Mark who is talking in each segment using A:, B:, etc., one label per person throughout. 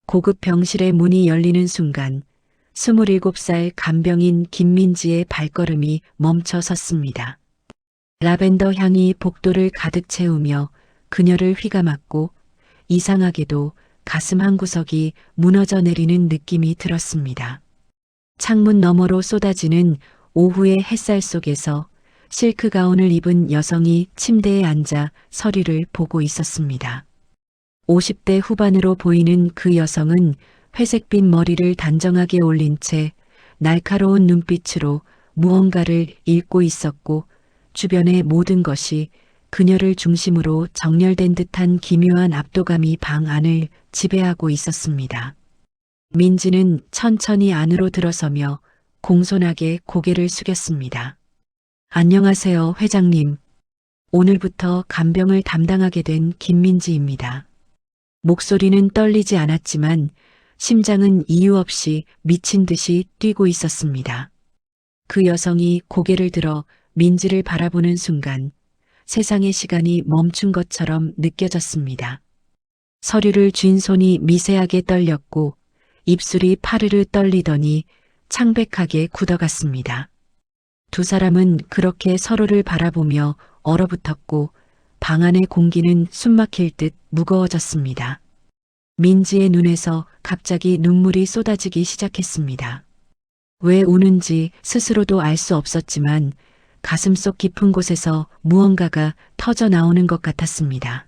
A: 고급 병실의 문이 열리는 순간 27살 간병인 김민지의 발걸음이 멈춰 섰습니다. 라벤더 향이 복도를 가득 채우며 그녀를 휘감았고 이상하게도 가슴 한구석이 무너져 내리는 느낌이 들었습니다. 창문 너머로 쏟아지는 오후의 햇살 속에서 실크 가운을 입은 여성이 침대에 앉아 서류를 보고 있었습니다. 50대 후반으로 보이는 그 여성은 회색빛 머리를 단정하게 올린 채 날카로운 눈빛으로 무언가를 읽고 있었고 주변의 모든 것이 그녀를 중심으로 정렬된 듯한 기묘한 압도감이 방 안을 지배하고 있었습니다. 민지는 천천히 안으로 들어서며 공손하게 고개를 숙였습니다. 안녕하세요, 회장님. 오늘부터 간병을 담당하게 된 김민지입니다. 목소리는 떨리지 않았지만 심장은 이유 없이 미친 듯이 뛰고 있었습니다. 그 여성이 고개를 들어 민지를 바라보는 순간 세상의 시간이 멈춘 것처럼 느껴졌습니다. 서류를 쥔 손이 미세하게 떨렸고 입술이 파르르 떨리더니 창백하게 굳어갔습니다. 두 사람은 그렇게 서로를 바라보며 얼어붙었고 방 안의 공기는 숨막힐 듯 무거워졌습니다. 민지의 눈에서 갑자기 눈물이 쏟아지기 시작했습니다. 왜 우는지 스스로도 알 수 없었지만 가슴속 깊은 곳에서 무언가가 터져 나오는 것 같았습니다.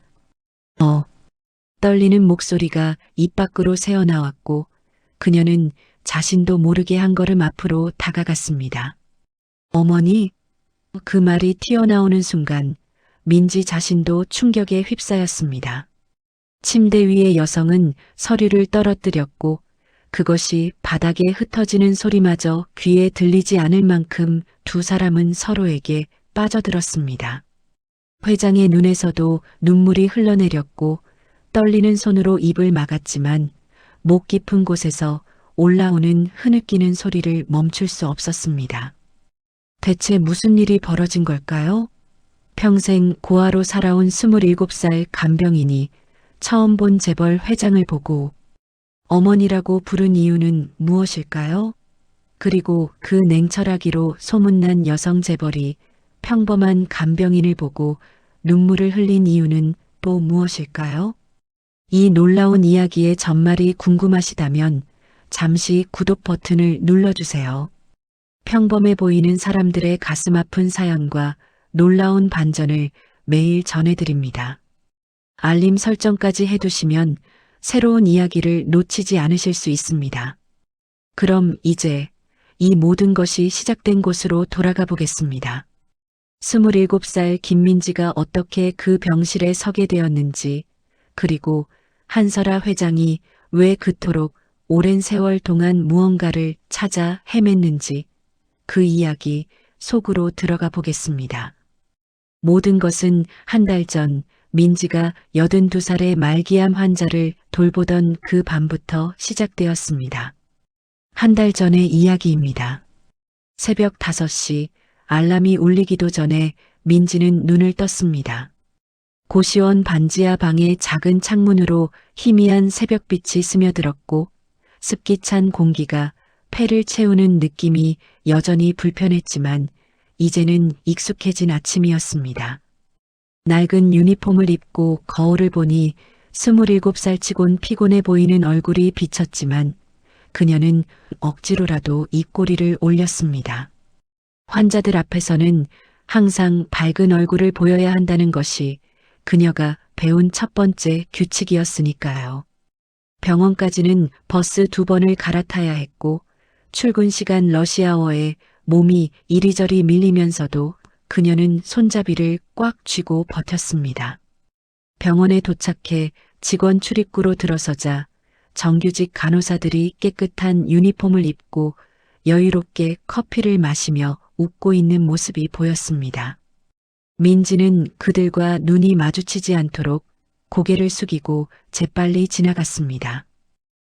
A: 떨리는 목소리가 입 밖으로 새어나왔고 그녀는 자신도 모르게 한 걸음 앞으로 다가갔습니다. 어머니? 그 말이 튀어나오는 순간 민지 자신도 충격에 휩싸였습니다. 침대 위의 여성은 서류를 떨어뜨렸고 그것이 바닥에 흩어지는 소리마저 귀에 들리지 않을 만큼 두 사람은 서로에게 빠져들었습니다. 회장의 눈에서도 눈물이 흘러내렸고 떨리는 손으로 입을 막았지만 목 깊은 곳에서 올라오는 흐느끼는 소리를 멈출 수 없었습니다. 대체 무슨 일이 벌어진 걸까요? 평생 고아로 살아온 27살 간병인이 처음 본 재벌 회장을 보고 어머니라고 부른 이유는 무엇일까요? 그리고 그 냉철하기로 소문난 여성 재벌이 평범한 간병인을 보고 눈물을 흘린 이유는 또 무엇일까요? 이 놀라운 이야기의 전말이 궁금하시다면 잠시 구독 버튼을 눌러주세요. 평범해 보이는 사람들의 가슴 아픈 사연과 놀라운 반전을 매일 전해드립니다. 알림 설정까지 해두시면 새로운 이야기를 놓치지 않으실 수 있습니다. 그럼 이제 이 모든 것이 시작된 곳으로 돌아가 보겠습니다. 27살 김민지가 어떻게 그 병실에 서게 되었는지, 그리고 한설아 회장이 왜 그토록 오랜 세월 동안 무언가를 찾아 헤맸는지 그 이야기 속으로 들어가 보겠습니다. 모든 것은 한 달 전 민지가 82살의 말기암 환자를 돌보던 그 밤부터 시작되었습니다. 한 달 전의 이야기입니다. 새벽 5시 알람이 울리기도 전에 민지는 눈을 떴습니다. 고시원 반지하 방의 작은 창문으로 희미한 새벽빛이 스며들었고 습기 찬 공기가 폐를 채우는 느낌이 여전히 불편했지만 이제는 익숙해진 아침이었습니다. 낡은 유니폼을 입고 거울을 보니 27살 치곤 피곤해 보이는 얼굴이 비쳤지만 그녀는 억지로라도 입꼬리를 올렸습니다. 환자들 앞에서는 항상 밝은 얼굴을 보여야 한다는 것이 그녀가 배운 첫 번째 규칙이었으니까요. 병원까지는 버스 2번을 갈아타야 했고 출근 시간 러시아워에 몸이 이리저리 밀리면서도 그녀는 손잡이를 꽉 쥐고 버텼습니다. 병원에 도착해 직원 출입구로 들어서자 정규직 간호사들이 깨끗한 유니폼을 입고 여유롭게 커피를 마시며 웃고 있는 모습이 보였습니다. 민지는 그들과 눈이 마주치지 않도록 고개를 숙이고 재빨리 지나갔습니다.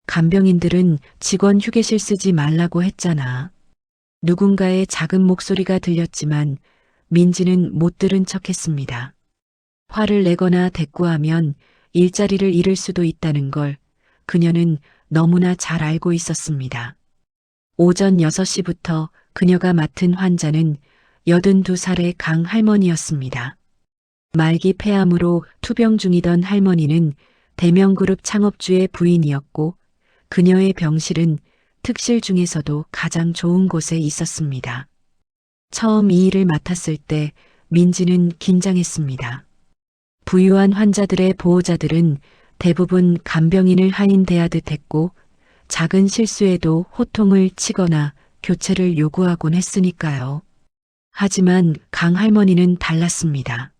A: 간병인들은 직원 휴게실 쓰지 말라고 했잖아. 누군가의 작은 목소리가 들렸지만 민지는 못 들은 척했습니다. 화를 내거나 대꾸하면 일자리를 잃을 수도 있다는 걸 그녀는 너무나 잘 알고 있었습니다. 오전 6시부터 그녀가 맡은 환자는 82살의 강 할머니였습니다. 말기 폐암으로 투병 중이던 할머니는 대명그룹 창업주의 부인이었고 그녀의 병실은 특실 중에서도 가장 좋은 곳에 있었습니다. 처음 이 일을 맡았을 때 민지는 긴장했습니다. 부유한 환자들의 보호자들은 대부분 간병인을 하인대하듯 했고 작은 실수에도 호통을 치거나 교체를 요구하곤 했으니까요. 하지만 강 할머니는 달랐습니다.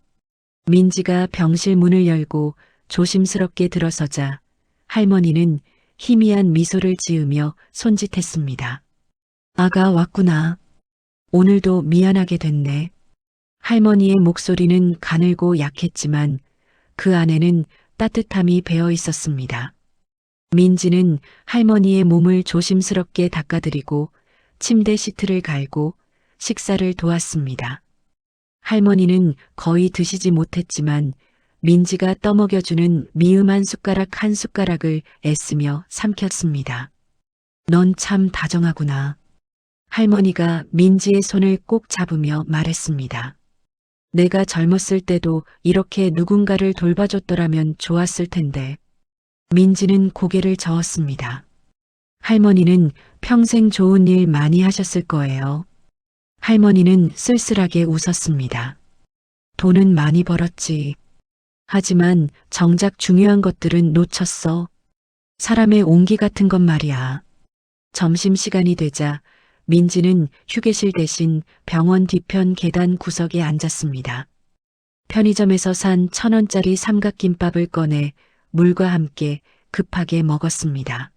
A: 민지가 병실 문을 열고 조심스럽게 들어서자 할머니는 희미한 미소를 지으며 손짓했습니다. 아가 왔구나. 오늘도 미안하게 됐네. 할머니의 목소리는 가늘고 약했지만 그 안에는 따뜻함이 배어 있었습니다. 민지는 할머니의 몸을 조심스럽게 닦아드리고 침대 시트를 갈고 식사를 도왔습니다. 할머니는 거의 드시지 못했지만 민지가 떠먹여주는 미음한 숟가락 한 숟가락을 애쓰며 삼켰습니다. 넌 참 다정하구나. 할머니가 민지의 손을 꼭 잡으며 말했습니다. 내가 젊었을 때도 이렇게 누군가를 돌봐줬더라면 좋았을 텐데. 민지는 고개를 저었습니다. 할머니는 평생 좋은 일 많이 하셨을 거예요. 할머니는 쓸쓸하게 웃었습니다. 돈은 많이 벌었지. 하지만 정작 중요한 것들은 놓쳤어. 사람의 온기 같은 것 말이야. 점심시간이 되자 민지는 휴게실 대신 병원 뒤편 계단 구석에 앉았습니다. 편의점에서 산 1,000원짜리 삼각김밥을 꺼내 물과 함께 급하게 먹었습니다.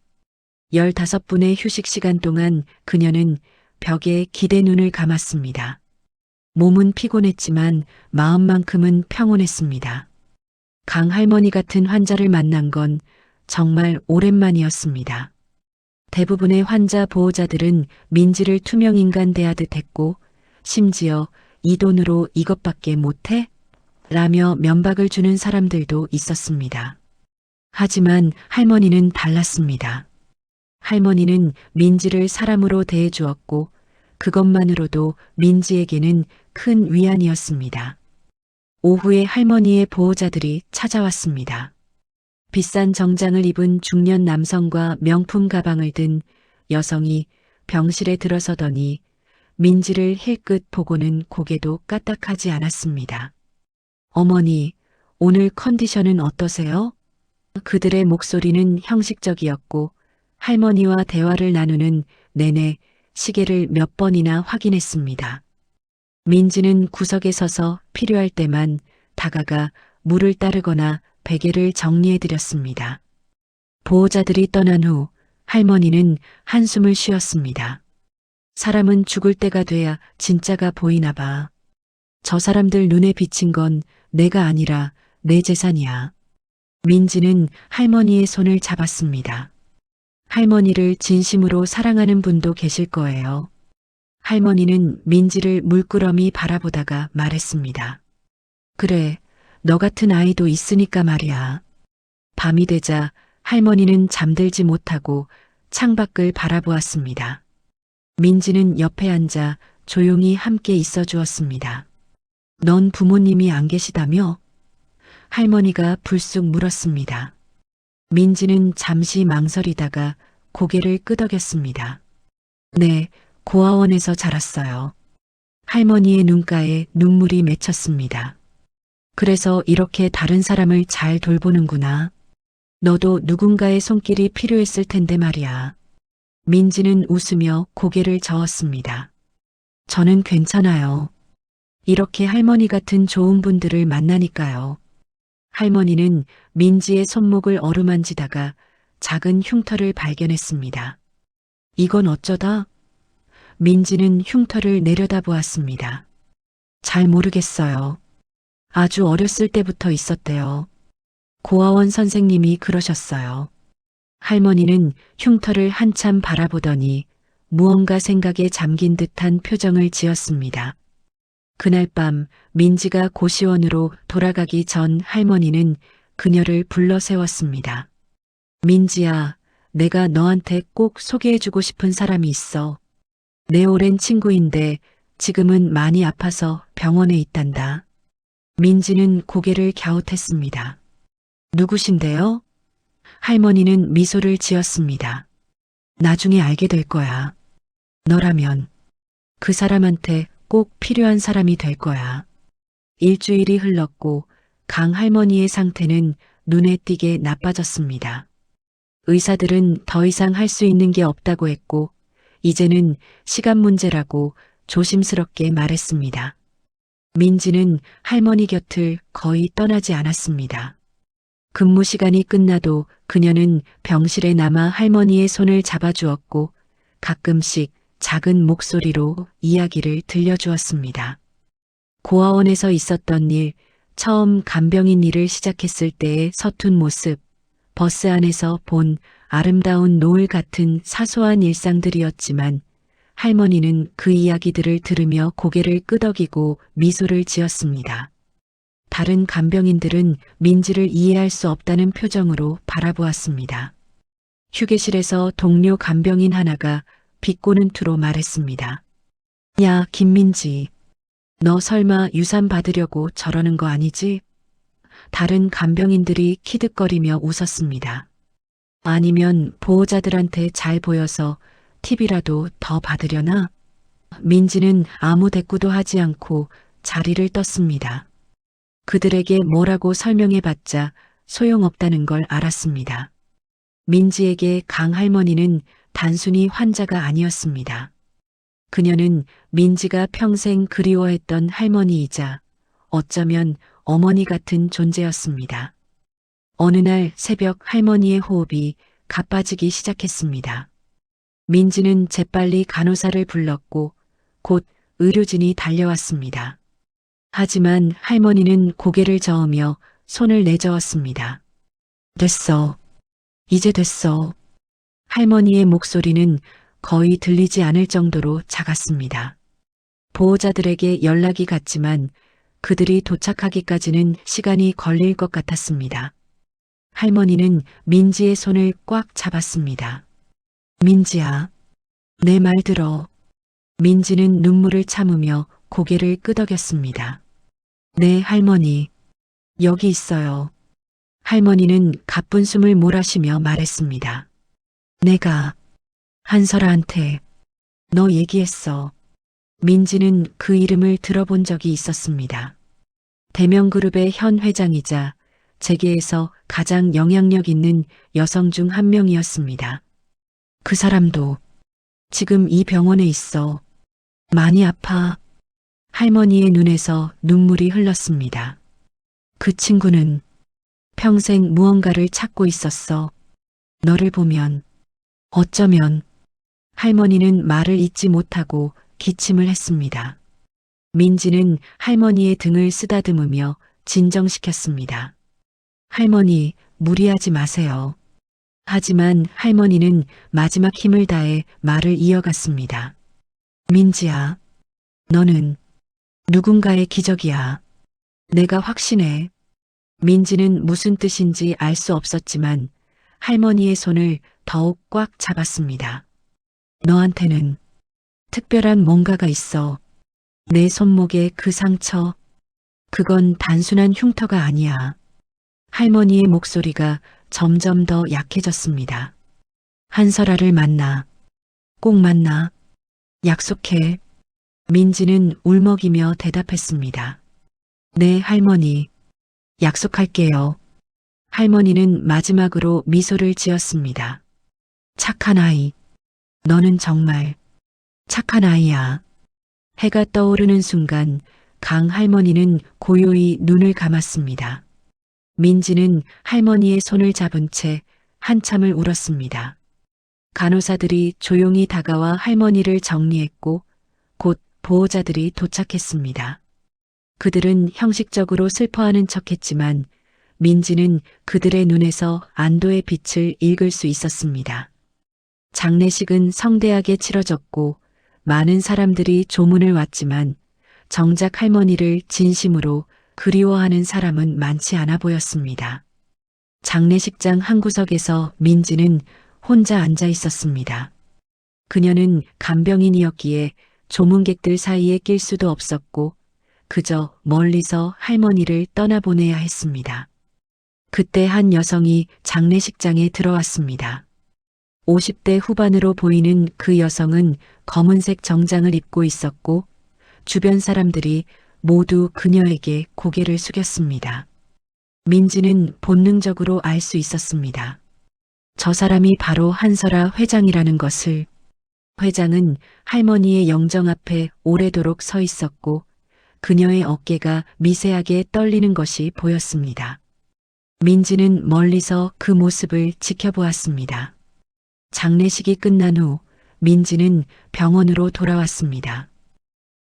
A: 15분의 휴식 시간 동안 그녀는 벽에 기대 눈을 감았습니다. 몸은 피곤했지만 마음만큼은 평온했습니다. 강 할머니 같은 환자를 만난 건 정말 오랜만이었습니다. 대부분의 환자 보호자들은 민지를 투명인간 대하듯 했고 심지어 이 돈으로 이것밖에 못해? 라며 면박을 주는 사람들도 있었습니다. 하지만 할머니는 달랐습니다. 할머니는 민지를 사람으로 대해주었고 그것만으로도 민지에게는 큰 위안이었습니다. 오후에 할머니의 보호자들이 찾아왔습니다. 비싼 정장을 입은 중년 남성과 명품 가방을 든 여성이 병실에 들어서더니 민지를 힐끗 보고는 고개도 까딱하지 않았습니다. 어머니, 오늘 컨디션은 어떠세요? 그들의 목소리는 형식적이었고 할머니와 대화를 나누는 내내 시계를 몇 번이나 확인했습니다. 민지는 구석에 서서 필요할 때만 다가가 물을 따르거나 베개를 정리해드렸습니다. 보호자들이 떠난 후 할머니는 한숨을 쉬었습니다. 사람은 죽을 때가 돼야 진짜가 보이나 봐. 저 사람들 눈에 비친 건 내가 아니라 내 재산이야. 민지는 할머니의 손을 잡았습니다. 할머니를 진심으로 사랑하는 분도 계실 거예요. 할머니는 민지를 물끄러미 바라보다가 말했습니다. 그래, 너 같은 아이도 있으니까 말이야. 밤이 되자 할머니는 잠들지 못하고 창밖을 바라보았습니다. 민지는 옆에 앉아 조용히 함께 있어 주었습니다. 넌 부모님이 안 계시다며? 할머니가 불쑥 물었습니다. 민지는 잠시 망설이다가 고개를 끄덕였습니다. 네, 고아원에서 자랐어요. 할머니의 눈가에 눈물이 맺혔습니다. 그래서 이렇게 다른 사람을 잘 돌보는구나. 너도 누군가의 손길이 필요했을 텐데 말이야. 민지는 웃으며 고개를 저었습니다. 저는 괜찮아요. 이렇게 할머니 같은 좋은 분들을 만나니까요. 할머니는 민지의 손목을 어루만지다가 작은 흉터를 발견했습니다. 이건 어쩌다? 민지는 흉터를 내려다보았습니다. 잘 모르겠어요. 아주 어렸을 때부터 있었대요. 고아원 선생님이 그러셨어요. 할머니는 흉터를 한참 바라보더니 무언가 생각에 잠긴 듯한 표정을 지었습니다. 그날 밤 민지가 고시원으로 돌아가기 전 할머니는 그녀를 불러 세웠습니다. 민지야, 내가 너한테 꼭 소개해주고 싶은 사람이 있어. 내 오랜 친구인데 지금은 많이 아파서 병원에 있단다. 민지는 고개를 갸웃했습니다. 누구신데요? 할머니는 미소를 지었습니다. 나중에 알게 될 거야. 너라면 그 사람한테 꼭 필요한 사람이 될 거야. 일주일이 흘렀고 강 할머니의 상태는 눈에 띄게 나빠졌습니다. 의사들은 더 이상 할 수 있는 게 없다고 했고, 이제는 시간 문제라고 조심스럽게 말했습니다. 민지는 할머니 곁을 거의 떠나지 않았습니다. 근무 시간이 끝나도 그녀는 병실에 남아 할머니의 손을 잡아주었고, 가끔씩 작은 목소리로 이야기를 들려주었습니다. 고아원에서 있었던 일, 처음 간병인 일을 시작했을 때의 서툰 모습, 버스 안에서 본 아름다운 노을 같은 사소한 일상들이었지만 할머니는 그 이야기들을 들으며 고개를 끄덕이고 미소를 지었습니다. 다른 간병인들은 민지를 이해할 수 없다는 표정으로 바라보았습니다. 휴게실에서 동료 간병인 하나가 비꼬는 투로 말했습니다. 야, 김민지. 너 설마 유산 받으려고 저러는 거 아니지? 다른 간병인들이 키득거리며 웃었습니다. 아니면 보호자들한테 잘 보여서 팁이라도 더 받으려나? 민지는 아무 대꾸도 하지 않고 자리를 떴습니다. 그들에게 뭐라고 설명해봤자 소용없다는 걸 알았습니다. 민지에게 강 할머니는 단순히 환자가 아니었습니다. 그녀는 민지가 평생 그리워했던 할머니이자 어쩌면 어머니 같은 존재였습니다. 어느 날 새벽 할머니의 호흡이 가빠지기 시작했습니다. 민지는 재빨리 간호사를 불렀고 곧 의료진이 달려왔습니다. 하지만 할머니는 고개를 저으며 손을 내저었습니다. 됐어. 이제 됐어. 할머니의 목소리는 거의 들리지 않을 정도로 작았습니다. 보호자들에게 연락이 갔지만 그들이 도착하기까지는 시간이 걸릴 것 같았습니다. 할머니는 민지의 손을 꽉 잡았습니다. 민지야, 내 말 들어. 민지는 눈물을 참으며 고개를 끄덕였습니다. 네, 할머니. 여기 있어요. 할머니는 가쁜 숨을 몰아쉬며 말했습니다. 내가 한설아한테 너 얘기했어. 민지는 그 이름을 들어본 적이 있었습니다. 대명그룹의 현 회장이자 재계에서 가장 영향력 있는 여성 중 한 명이었습니다. 그 사람도 지금 이 병원에 있어. 많이 아파. 할머니의 눈에서 눈물이 흘렀습니다. 그 친구는 평생 무언가를 찾고 있었어. 너를 보면, 어쩌면. 할머니는 말을 잇지 못하고 기침을 했습니다. 민지는 할머니의 등을 쓰다듬으며 진정시켰습니다. 할머니, 무리하지 마세요. 하지만 할머니는 마지막 힘을 다해 말을 이어갔습니다. 민지야, 너는 누군가의 기적이야. 내가 확신해. 민지는 무슨 뜻인지 알 수 없었지만 할머니의 손을 더욱 꽉 잡았습니다. 너한테는 특별한 뭔가가 있어. 내 손목에 그 상처, 그건 단순한 흉터가 아니야. 할머니의 목소리가 점점 더 약해졌습니다. 한설아를 만나. 꼭 만나. 약속해. 민지는 울먹이며 대답했습니다. 네, 할머니. 약속할게요. 할머니는 마지막으로 미소를 지었습니다. 착한 아이. 너는 정말 착한 아이야. 해가 떠오르는 순간 강 할머니는 고요히 눈을 감았습니다. 민지는 할머니의 손을 잡은 채 한참을 울었습니다. 간호사들이 조용히 다가와 할머니를 정리했고 곧 보호자들이 도착했습니다. 그들은 형식적으로 슬퍼하는 척했지만 민지는 그들의 눈에서 안도의 빛을 읽을 수 있었습니다. 장례식은 성대하게 치러졌고 많은 사람들이 조문을 왔지만 정작 할머니를 진심으로 그리워하는 사람은 많지 않아 보였습니다. 장례식장 한 구석에서 민지는 혼자 앉아 있었습니다. 그녀는 간병인이었기에 조문객들 사이에 낄 수도 없었고 그저 멀리서 할머니를 떠나보내야 했습니다. 그때 한 여성이 장례식장에 들어왔습니다. 50대 후반으로 보이는 그 여성은 검은색 정장을 입고 있었고 주변 사람들이 모두 그녀에게 고개를 숙였습니다. 민지는 본능적으로 알 수 있었습니다. 저 사람이 바로 한설아 회장이라는 것을. 회장은 할머니의 영정 앞에 오래도록 서 있었고 그녀의 어깨가 미세하게 떨리는 것이 보였습니다. 민지는 멀리서 그 모습을 지켜보았습니다. 장례식이 끝난 후 민지는 병원으로 돌아왔습니다.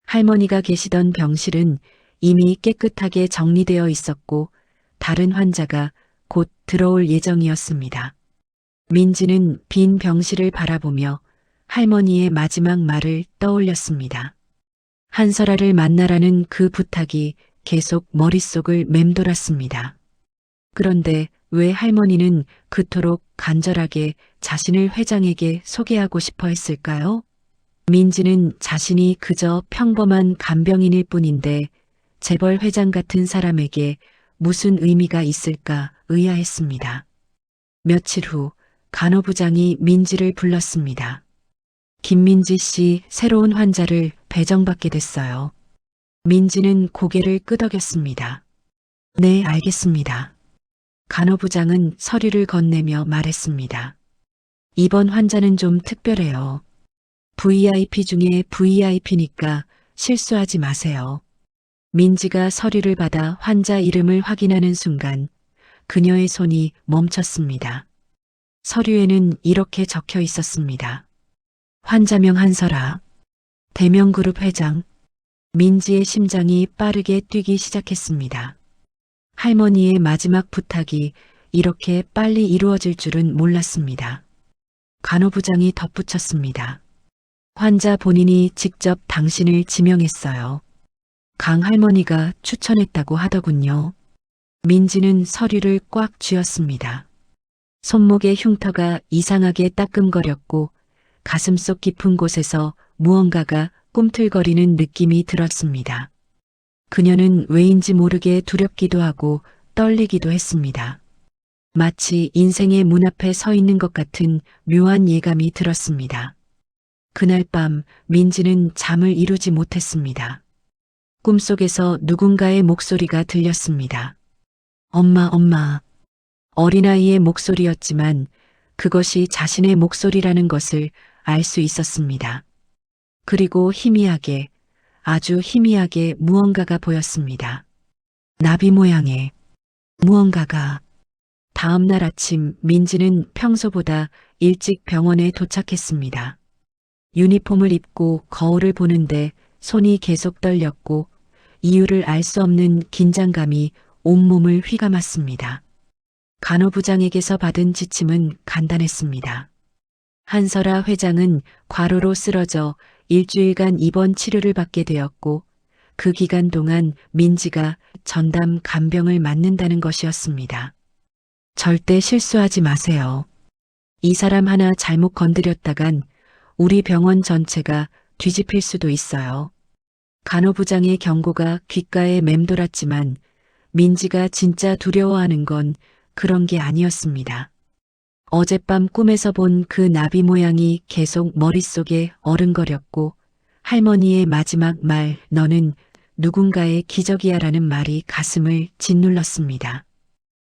A: 할머니가 계시던 병실은 이미 깨끗하게 정리되어 있었고 다른 환자가 곧 들어올 예정이었습니다. 민지는 빈 병실을 바라보며 할머니의 마지막 말을 떠올렸습니다. 한설아를 만나라는 그 부탁이 계속 머릿속을 맴돌았습니다. 그런데 왜 할머니는 그토록 간절하게 자신을 회장에게 소개하고 싶어 했을까요? 민지는 자신이 그저 평범한 간병인일 뿐인데 재벌 회장 같은 사람에게 무슨 의미가 있을까 의아했습니다. 며칠 후 간호부장이 민지를 불렀습니다. 김민지 씨 새로운 환자를 배정받게 됐어요. 민지는 고개를 끄덕였습니다. 네, 알겠습니다. 간호부장은 서류를 건네며 말했습니다. 이번 환자는 좀 특별해요. VIP 중에 VIP니까 실수하지 마세요. 민지가 서류를 받아 환자 이름을 확인하는 순간 그녀의 손이 멈췄습니다. 서류에는 이렇게 적혀 있었습니다. 환자명 한설아, 대명그룹 회장. 민지의 심장이 빠르게 뛰기 시작했습니다. 할머니의 마지막 부탁이 이렇게 빨리 이루어질 줄은 몰랐습니다. 간호부장이 덧붙였습니다. 환자 본인이 직접 당신을 지명했어요. 강 할머니가 추천했다고 하더군요. 민지는 서류를 꽉 쥐었습니다. 손목의 흉터가 이상하게 따끔거렸고 가슴속 깊은 곳에서 무언가가 꿈틀거리는 느낌이 들었습니다. 그녀는 왜인지 모르게 두렵기도 하고 떨리기도 했습니다. 마치 인생의 문 앞에 서 있는 것 같은 묘한 예감이 들었습니다. 그날 밤 민지는 잠을 이루지 못했습니다. 꿈속에서 누군가의 목소리가 들렸습니다. 엄마, 엄마. 어린아이의 목소리였지만 그것이 자신의 목소리라는 것을 알 수 있었습니다. 그리고 희미하게, 아주 희미하게 무언가가 보였습니다. 나비 모양의 무언가가. 다음 날 아침 민지는 평소보다 일찍 병원에 도착했습니다. 유니폼을 입고 거울을 보는데 손이 계속 떨렸고 이유를 알 수 없는 긴장감이 온몸을 휘감았습니다. 간호부장에게서 받은 지침은 간단했습니다. 한설아 회장은 과로로 쓰러져 일주일간 입원 치료를 받게 되었고 그 기간 동안 민지가 전담 간병을 맡는다는 것이었습니다. 절대 실수하지 마세요. 이 사람 하나 잘못 건드렸다간 우리 병원 전체가 뒤집힐 수도 있어요. 간호부장의 경고가 귓가에 맴돌았지만 민지가 진짜 두려워하는 건 그런 게 아니었습니다. 어젯밤 꿈에서 본 그 나비 모양이 계속 머릿속에 어른거렸고 할머니의 마지막 말 너는 누군가의 기적이야라는 말이 가슴을 짓눌렀습니다.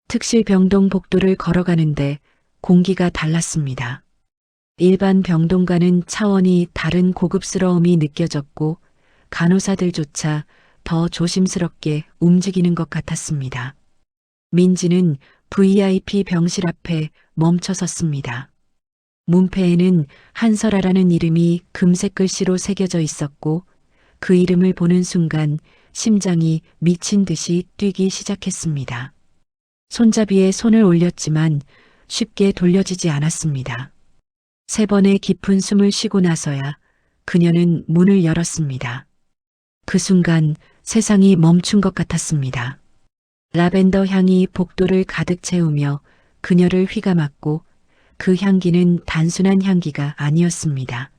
A: 특실 병동 복도를 걸어가는데 공기가 달랐습니다. 일반 병동과는 차원이 다른 고급스러움이 느껴졌고 간호사들조차 더 조심스럽게 움직이는 것 같았습니다. 민지는 VIP 병실 앞에 멈춰 섰습니다. 문패에는 한설아라는 이름이 금색 글씨로 새겨져 있었고 그 이름을 보는 순간 심장이 미친 듯이 뛰기 시작했습니다. 손잡이에 손을 올렸지만 쉽게 돌려지지 않았습니다. 3번의 깊은 숨을 쉬고 나서야 그녀는 문을 열었습니다. 그 순간 세상이 멈춘 것 같았습니다. 라벤더 향이 복도를 가득 채우며 그녀를 휘감았고 그 향기는 단순한 향기가 아니었습니다.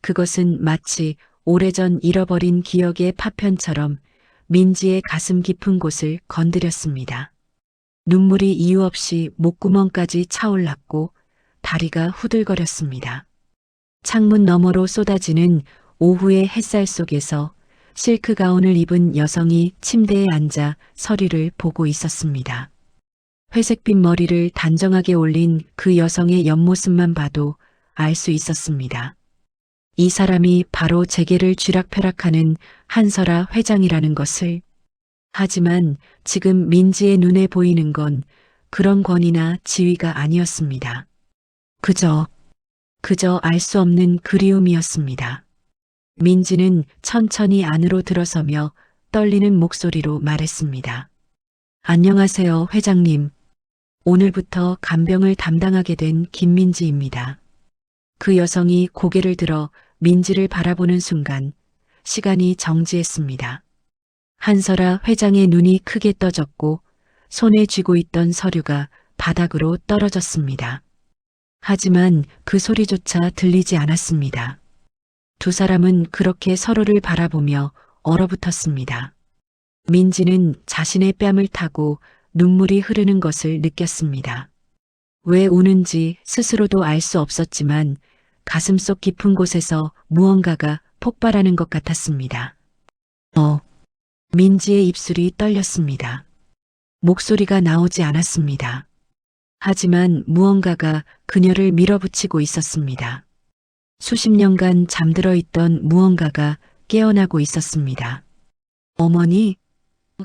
A: 그것은 마치 오래전 잃어버린 기억의 파편처럼 민지의 가슴 깊은 곳을 건드렸습니다. 눈물이 이유 없이 목구멍까지 차올랐고 다리가 후들거렸습니다. 창문 너머로 쏟아지는 오후의 햇살 속에서 실크 가운을 입은 여성이 침대에 앉아 서리를 보고 있었습니다. 회색빛 머리를 단정하게 올린 그 여성의 옆모습만 봐도 알 수 있었습니다. 이 사람이 바로 재계를 쥐락펴락하는 한설아 회장이라는 것을. 하지만 지금 민지의 눈에 보이는 건 그런 권위나 지위가 아니었습니다. 그저 알 수 없는 그리움이었습니다. 민지는 천천히 안으로 들어서며 떨리는 목소리로 말했습니다. 안녕하세요, 회장님. 오늘부터 간병을 담당하게 된 김민지입니다. 그 여성이 고개를 들어 민지를 바라보는 순간 시간이 정지했습니다. 한설아 회장의 눈이 크게 떠졌고 손에 쥐고 있던 서류가 바닥으로 떨어졌습니다. 하지만 그 소리조차 들리지 않았습니다. 두 사람은 그렇게 서로를 바라보며 얼어붙었습니다. 민지는 자신의 뺨을 타고 눈물이 흐르는 것을 느꼈습니다. 왜 우는지 스스로도 알 수 없었지만 가슴속 깊은 곳에서 무언가가 폭발하는 것 같았습니다. 민지의 입술이 떨렸습니다. 목소리가 나오지 않았습니다. 하지만 무언가가 그녀를 밀어붙이고 있었습니다. 수십 년간 잠들어 있던 무언가가 깨어나고 있었습니다. 어머니,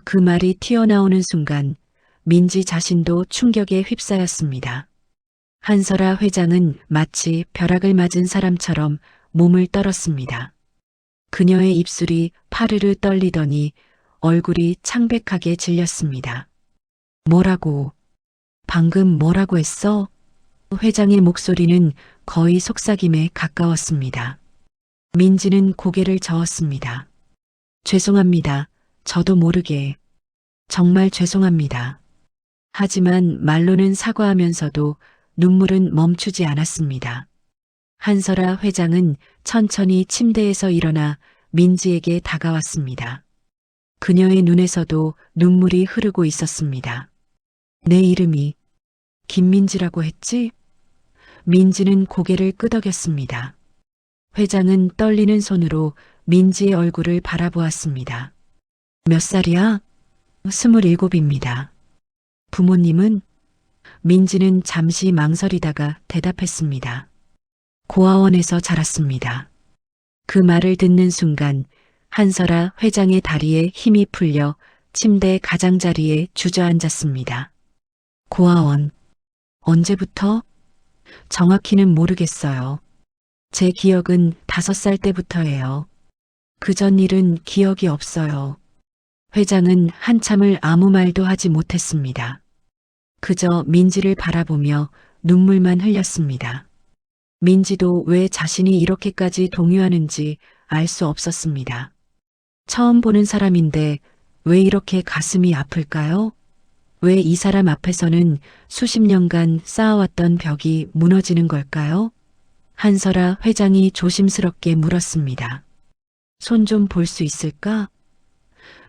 A: 그 말이 튀어나오는 순간 민지 자신도 충격에 휩싸였습니다. 한설아 회장은 마치 벼락을 맞은 사람처럼 몸을 떨었습니다. 그녀의 입술이 파르르 떨리더니 얼굴이 창백하게 질렸습니다. 뭐라고? 방금 뭐라고 했어? 회장의 목소리는 거의 속삭임에 가까웠습니다. 민지는 고개를 저었습니다. 죄송합니다. 저도 모르게. 정말 죄송합니다. 하지만 말로는 사과하면서도 눈물은 멈추지 않았습니다. 한설아 회장은 천천히 침대에서 일어나 민지에게 다가왔습니다. 그녀의 눈에서도 눈물이 흐르고 있었습니다. 내 이름이 김민지라고 했지? 민지는 고개를 끄덕였습니다. 회장은 떨리는 손으로 민지의 얼굴을 바라보았습니다. 몇 살이야? 27입니다. 부모님은? 민지는 잠시 망설이다가 대답했습니다. 고아원에서 자랐습니다. 그 말을 듣는 순간 한설아 회장의 다리에 힘이 풀려 침대 가장자리에 주저앉았습니다. 고아원. 언제부터? 정확히는 모르겠어요. 제 기억은 5살 때부터예요. 그전 일은 기억이 없어요. 회장은 한참을 아무 말도 하지 못했습니다. 그저 민지를 바라보며 눈물만 흘렸습니다. 민지도 왜 자신이 이렇게까지 동요하는지 알 수 없었습니다. 처음 보는 사람인데 왜 이렇게 가슴이 아플까요? 왜 이 사람 앞에서는 수십 년간 쌓아왔던 벽이 무너지는 걸까요? 한설아 회장이 조심스럽게 물었습니다. 손 좀 볼 수 있을까?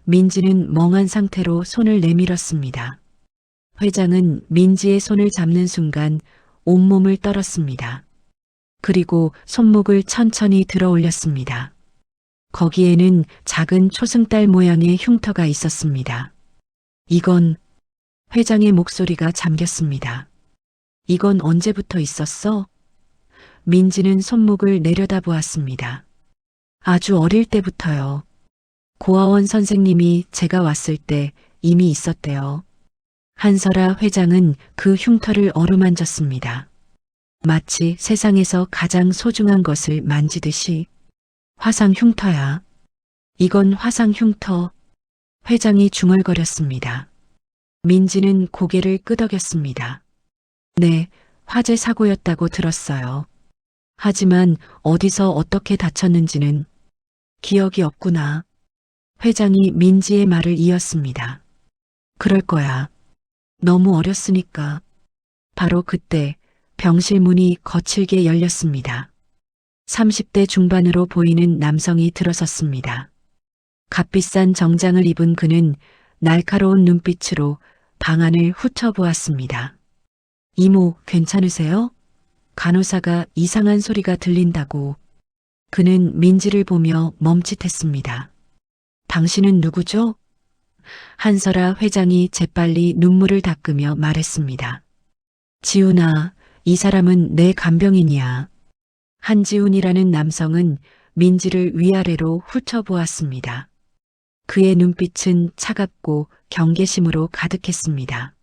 A: 민지는 멍한 상태로 손을 내밀었습니다. 회장은 민지의 손을 잡는 순간 온몸을 떨었습니다. 그리고 손목을 천천히 들어 올렸습니다. 거기에는 작은 초승달 모양의 흉터가 있었습니다. 이건 회장의 목소리가 잠겼습니다. 이건 언제부터 있었어? 민지는 손목을 내려다보았습니다. 아주 어릴 때부터요. 고아원 선생님이 제가 왔을 때 이미 있었대요. 한설아 회장은 그 흉터를 어루만졌습니다. 마치 세상에서 가장 소중한 것을 만지듯이. 화상 흉터야. 이건 화상 흉터. 회장이 중얼거렸습니다. 민지는 고개를 끄덕였습니다. 네, 화재 사고였다고 들었어요. 하지만 어디서 어떻게 다쳤는지는 기억이 없구나. 회장이 민지의 말을 이었습니다. 그럴 거야. 너무 어렸으니까. 바로 그때 병실 문이 거칠게 열렸습니다. 30대 중반으로 보이는 남성이 들어섰습니다. 값비싼 정장을 입은 그는 날카로운 눈빛으로 방 안을 훑어보았습니다. 이모, 괜찮으세요? 간호사가 이상한 소리가 들린다고. 그는 민지를 보며 멈칫했습니다. 당신은 누구죠? 한설아 회장이 재빨리 눈물을 닦으며 말했습니다. 지훈아, 이 사람은 내 간병인이야. 한지훈이라는 남성은 민지를 위아래로 훑어보았습니다. 그의 눈빛은 차갑고 경계심으로 가득했습니다.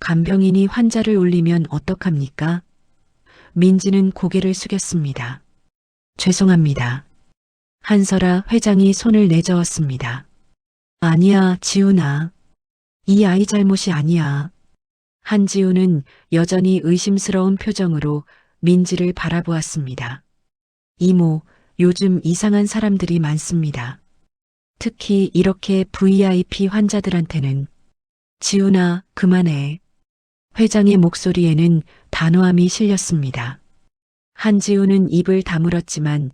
A: 간병인이 환자를 울리면 어떡합니까? 민지는 고개를 숙였습니다. 죄송합니다. 한설아 회장이 손을 내저었습니다. 아니야, 지훈아. 이 아이 잘못이 아니야. 한지훈은 여전히 의심스러운 표정으로 민지를 바라보았습니다. 이모, 요즘 이상한 사람들이 많습니다. 특히 이렇게 VIP 환자들한테는. 지훈아, 그만해. 회장의 목소리에는 단호함이 실렸습니다. 한지훈은 입을 다물었지만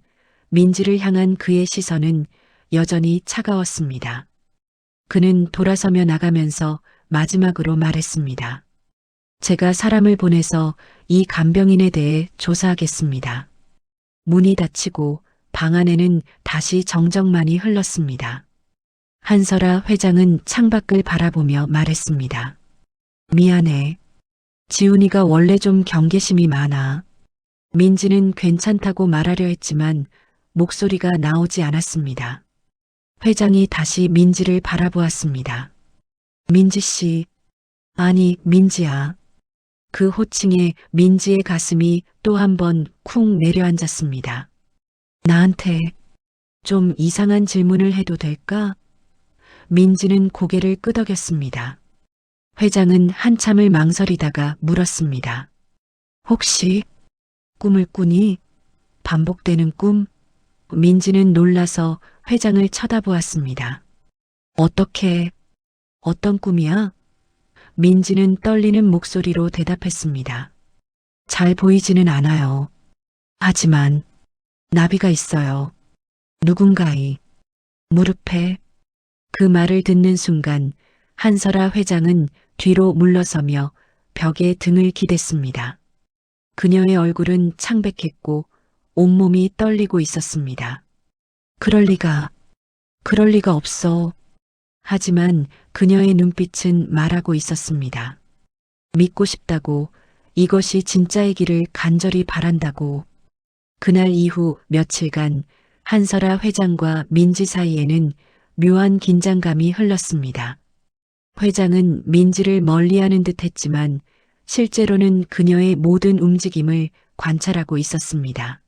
A: 민지를 향한 그의 시선은 여전히 차가웠습니다. 그는 돌아서며 나가면서 마지막으로 말했습니다. 제가 사람을 보내서 이 간병인에 대해 조사하겠습니다. 문이 닫히고 방 안에는 다시 정적만이 흘렀습니다. 한설아 회장은 창밖을 바라보며 말했습니다. 미안해. 지훈이가 원래 좀 경계심이 많아. 민지는 괜찮다고 말하려 했지만 목소리가 나오지 않았습니다. 회장이 다시 민지를 바라보았습니다. 민지 씨. 아니, 민지야. 그 호칭에 민지의 가슴이 또 한 번 쿵 내려앉았습니다. 나한테 좀 이상한 질문을 해도 될까? 민지는 고개를 끄덕였습니다. 회장은 한참을 망설이다가 물었습니다. 혹시 꿈을 꾸니? 반복되는 꿈? 민지는 놀라서 회장을 쳐다보았습니다. 어떤 꿈이야? 민지는 떨리는 목소리로 대답했습니다. 잘 보이지는 않아요. 하지만 나비가 있어요. 누군가의 무릎에. 그 말을 듣는 순간 한설아 회장은 뒤로 물러서며 벽에 등을 기댔습니다. 그녀의 얼굴은 창백했고 온몸이 떨리고 있었습니다. 그럴 리가 없어. 하지만 그녀의 눈빛은 말하고 있었습니다. 믿고 싶다고, 이것이 진짜이기를 간절히 바란다고. 그날 이후 며칠간 한설아 회장과 민지 사이에는 묘한 긴장감이 흘렀습니다. 회장은 민지를 멀리하는 듯 했지만 실제로는 그녀의 모든 움직임을 관찰하고 있었습니다.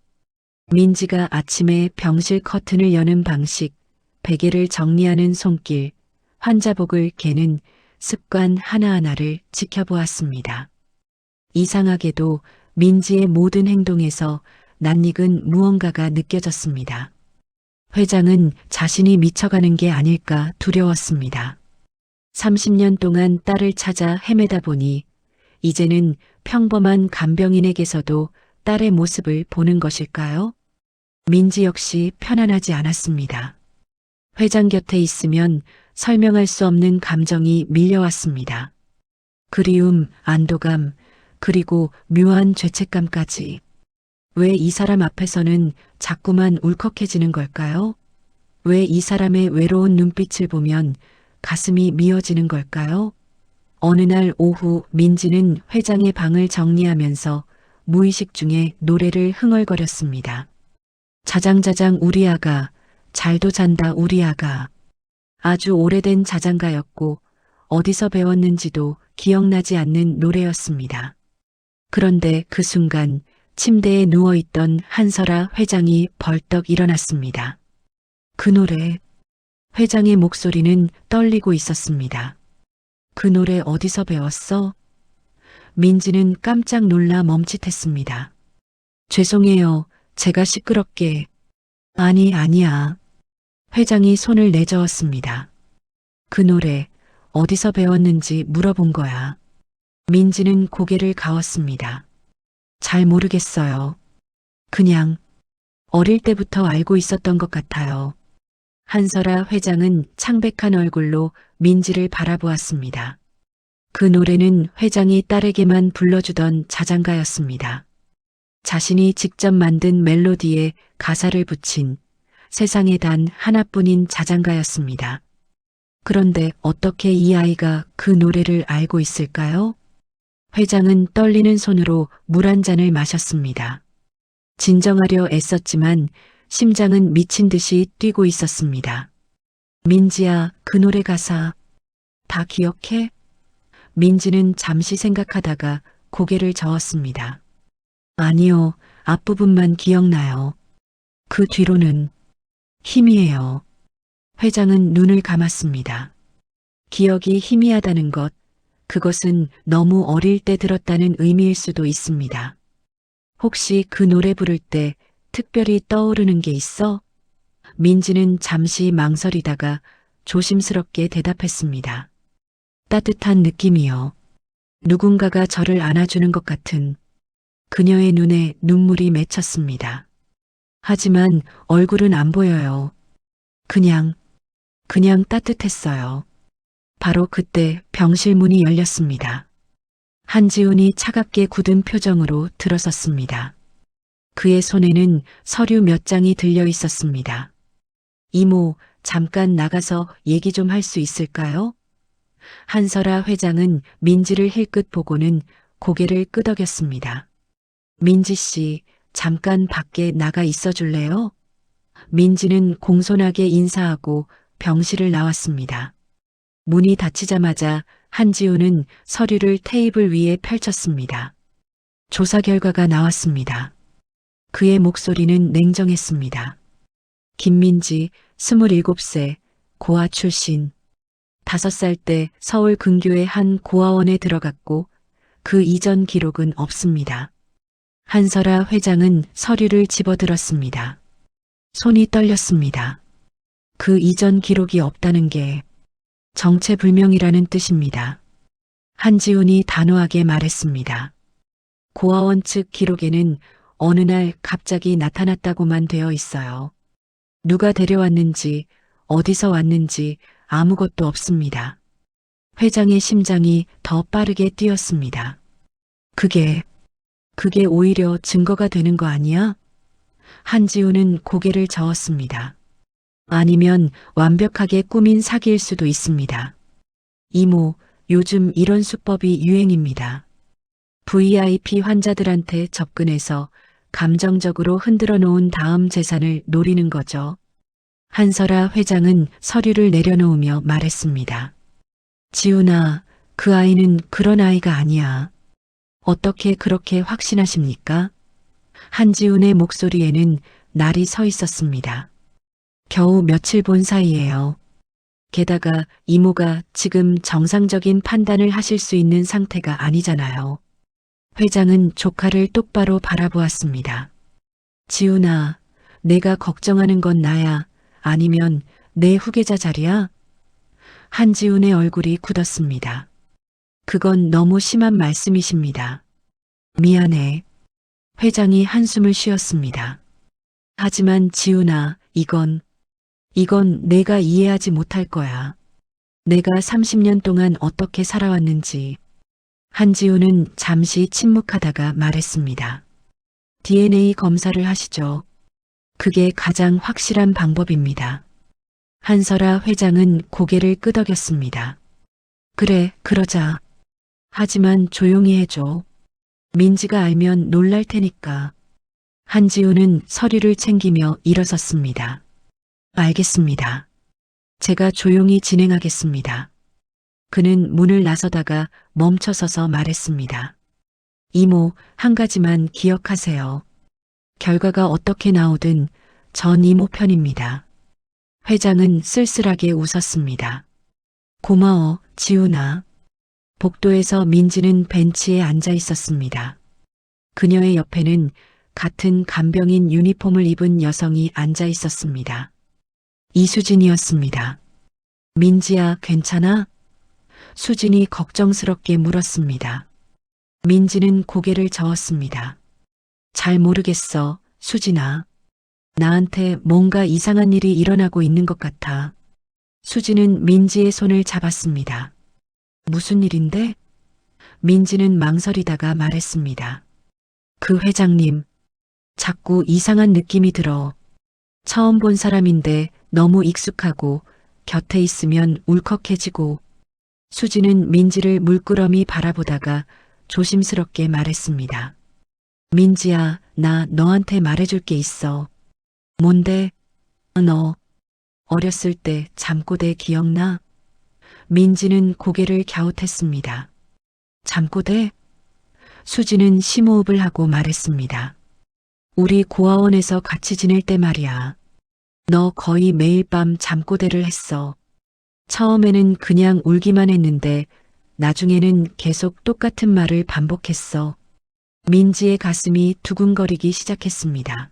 A: 민지가 아침에 병실 커튼을 여는 방식, 베개를 정리하는 손길, 환자복을 개는 습관 하나하나를 지켜보았습니다. 이상하게도 민지의 모든 행동에서 낯익은 무언가가 느껴졌습니다. 회장은 자신이 미쳐가는 게 아닐까 두려웠습니다. 30년 동안 딸을 찾아 헤매다 보니 이제는 평범한 간병인에게서도 딸의 모습을 보는 것일까요? 민지 역시 편안하지 않았습니다. 회장 곁에 있으면 설명할 수 없는 감정이 밀려왔습니다. 그리움, 안도감, 그리고 묘한 죄책감까지. 왜 이 사람 앞에서는 자꾸만 울컥해지는 걸까요? 왜 이 사람의 외로운 눈빛을 보면 가슴이 미어지는 걸까요? 어느 날 오후 민지는 회장의 방을 정리하면서 무의식 중에 노래를 흥얼거렸습니다. 자장자장 우리 아가, 잘도 잔다 우리 아가. 아주 오래된 자장가였고 어디서 배웠는지도 기억나지 않는 노래였습니다. 그런데 그 순간 침대에 누워있던 한설아 회장이 벌떡 일어났습니다. 그 노래, 회장의 목소리는 떨리고 있었습니다. 그 노래 어디서 배웠어? 민지는 깜짝 놀라 멈칫했습니다. 죄송해요. 제가 시끄럽게. 아니야. 회장이 손을 내저었습니다. 그 노래 어디서 배웠는지 물어본 거야. 민지는 고개를 가웠습니다. 잘 모르겠어요. 그냥 어릴 때부터 알고 있었던 것 같아요. 한설아 회장은 창백한 얼굴로 민지를 바라보았습니다. 그 노래는 회장이 딸에게만 불러주던 자장가였습니다. 자신이 직접 만든 멜로디에 가사를 붙인 세상에 단 하나뿐인 자장가였습니다. 그런데 어떻게 이 아이가 그 노래를 알고 있을까요? 회장은 떨리는 손으로 물 한 잔을 마셨습니다. 진정하려 애썼지만 심장은 미친 듯이 뛰고 있었습니다. 민지야, 그 노래 가사 다 기억해? 민지는 잠시 생각하다가 고개를 저었습니다. 아니요, 앞부분만 기억나요. 그 뒤로는 희미해요. 회장은 눈을 감았습니다. 기억이 희미하다는 것, 그것은 너무 어릴 때 들었다는 의미일 수도 있습니다. 혹시 그 노래 부를 때 특별히 떠오르는 게 있어? 민지는 잠시 망설이다가 조심스럽게 대답했습니다. 따뜻한 느낌이요. 누군가가 저를 안아주는 것 같은. 그녀의 눈에 눈물이 맺혔습니다. 하지만 얼굴은 안 보여요. 그냥 따뜻했어요. 바로 그때 병실 문이 열렸습니다. 한지훈이 차갑게 굳은 표정으로 들어섰습니다. 그의 손에는 서류 몇 장이 들려 있었습니다. 이모, 잠깐 나가서 얘기 좀 할 수 있을까요? 한설아 회장은 민지를 힐끗 보고는 고개를 끄덕였습니다. 민지 씨, 잠깐 밖에 나가 있어 줄래요? 민지는 공손하게 인사하고 병실을 나왔습니다. 문이 닫히자마자 한지우는 서류를 테이블 위에 펼쳤습니다. 조사 결과가 나왔습니다. 그의 목소리는 냉정했습니다. 김민지, 27세, 고아 출신. 5살 때 서울 근교의 한 고아원에 들어갔고 그 이전 기록은 없습니다. 한설아 회장은 서류를 집어들었습니다. 손이 떨렸습니다. 그 이전 기록이 없다는 게 정체불명이라는 뜻입니다. 한지훈이 단호하게 말했습니다. 고아원 측 기록에는 어느 날 갑자기 나타났다고만 되어 있어요. 누가 데려왔는지, 어디서 왔는지 아무것도 없습니다. 회장의 심장이 더 빠르게 뛰었습니다. 그게 오히려 증거가 되는 거 아니야? 한지훈은 고개를 저었습니다. 아니면 완벽하게 꾸민 사기일 수도 있습니다. 이모, 요즘 이런 수법이 유행입니다. VIP 환자들한테 접근해서 감정적으로 흔들어 놓은 다음 재산을 노리는 거죠. 한설아 회장은 서류를 내려놓으며 말했습니다. 지훈아, 그 아이는 그런 아이가 아니야. 어떻게 그렇게 확신하십니까? 한지훈의 목소리에는 날이 서 있었습니다. 겨우 며칠 본 사이예요. 게다가 이모가 지금 정상적인 판단을 하실 수 있는 상태가 아니잖아요. 회장은 조카를 똑바로 바라보았습니다. 지훈아, 내가 걱정하는 건 나야? 아니면 내 후계자 자리야? 한지훈의 얼굴이 굳었습니다. 그건 너무 심한 말씀이십니다. 미안해. 회장이 한숨을 쉬었습니다. 하지만 지훈아, 이건 내가 이해하지 못할 거야. 내가 30년 동안 어떻게 살아왔는지. 한지훈은 잠시 침묵하다가 말했습니다. DNA 검사를 하시죠. 그게 가장 확실한 방법입니다. 한설아 회장은 고개를 끄덕였습니다. 그래, 그러자. 하지만 조용히 해줘. 민지가 알면 놀랄 테니까. 한지훈은 서류를 챙기며 일어섰습니다. 알겠습니다. 제가 조용히 진행하겠습니다. 그는 문을 나서다가 멈춰서서 말했습니다. 이모, 한 가지만 기억하세요. 결과가 어떻게 나오든 전 이모 편입니다. 회장은 쓸쓸하게 웃었습니다. 고마워, 지훈아. 복도에서 민지는 벤치에 앉아 있었습니다. 그녀의 옆에는 같은 간병인 유니폼을 입은 여성이 앉아 있었습니다. 이수진이었습니다. 민지야, 괜찮아? 수진이 걱정스럽게 물었습니다. 민지는 고개를 저었습니다. 잘 모르겠어, 수진아. 나한테 뭔가 이상한 일이 일어나고 있는 것 같아. 수진은 민지의 손을 잡았습니다. 무슨 일인데? 민지는 망설이다가 말했습니다. 그 회장님, 자꾸 이상한 느낌이 들어. 처음 본 사람인데 너무 익숙하고 곁에 있으면 울컥해지고. 수지는 민지를 물끄러미 바라보다가 조심스럽게 말했습니다. 민지야, 나 너한테 말해줄 게 있어. 뭔데? 너 어렸을 때 잠꼬대 기억나? 민지는 고개를 갸웃했습니다. 잠꼬대? 수지는 심호흡을 하고 말했습니다. 우리 고아원에서 같이 지낼 때 말이야. 너 거의 매일 밤 잠꼬대를 했어. 처음에는 그냥 울기만 했는데 나중에는 계속 똑같은 말을 반복했어. 민지의 가슴이 두근거리기 시작했습니다.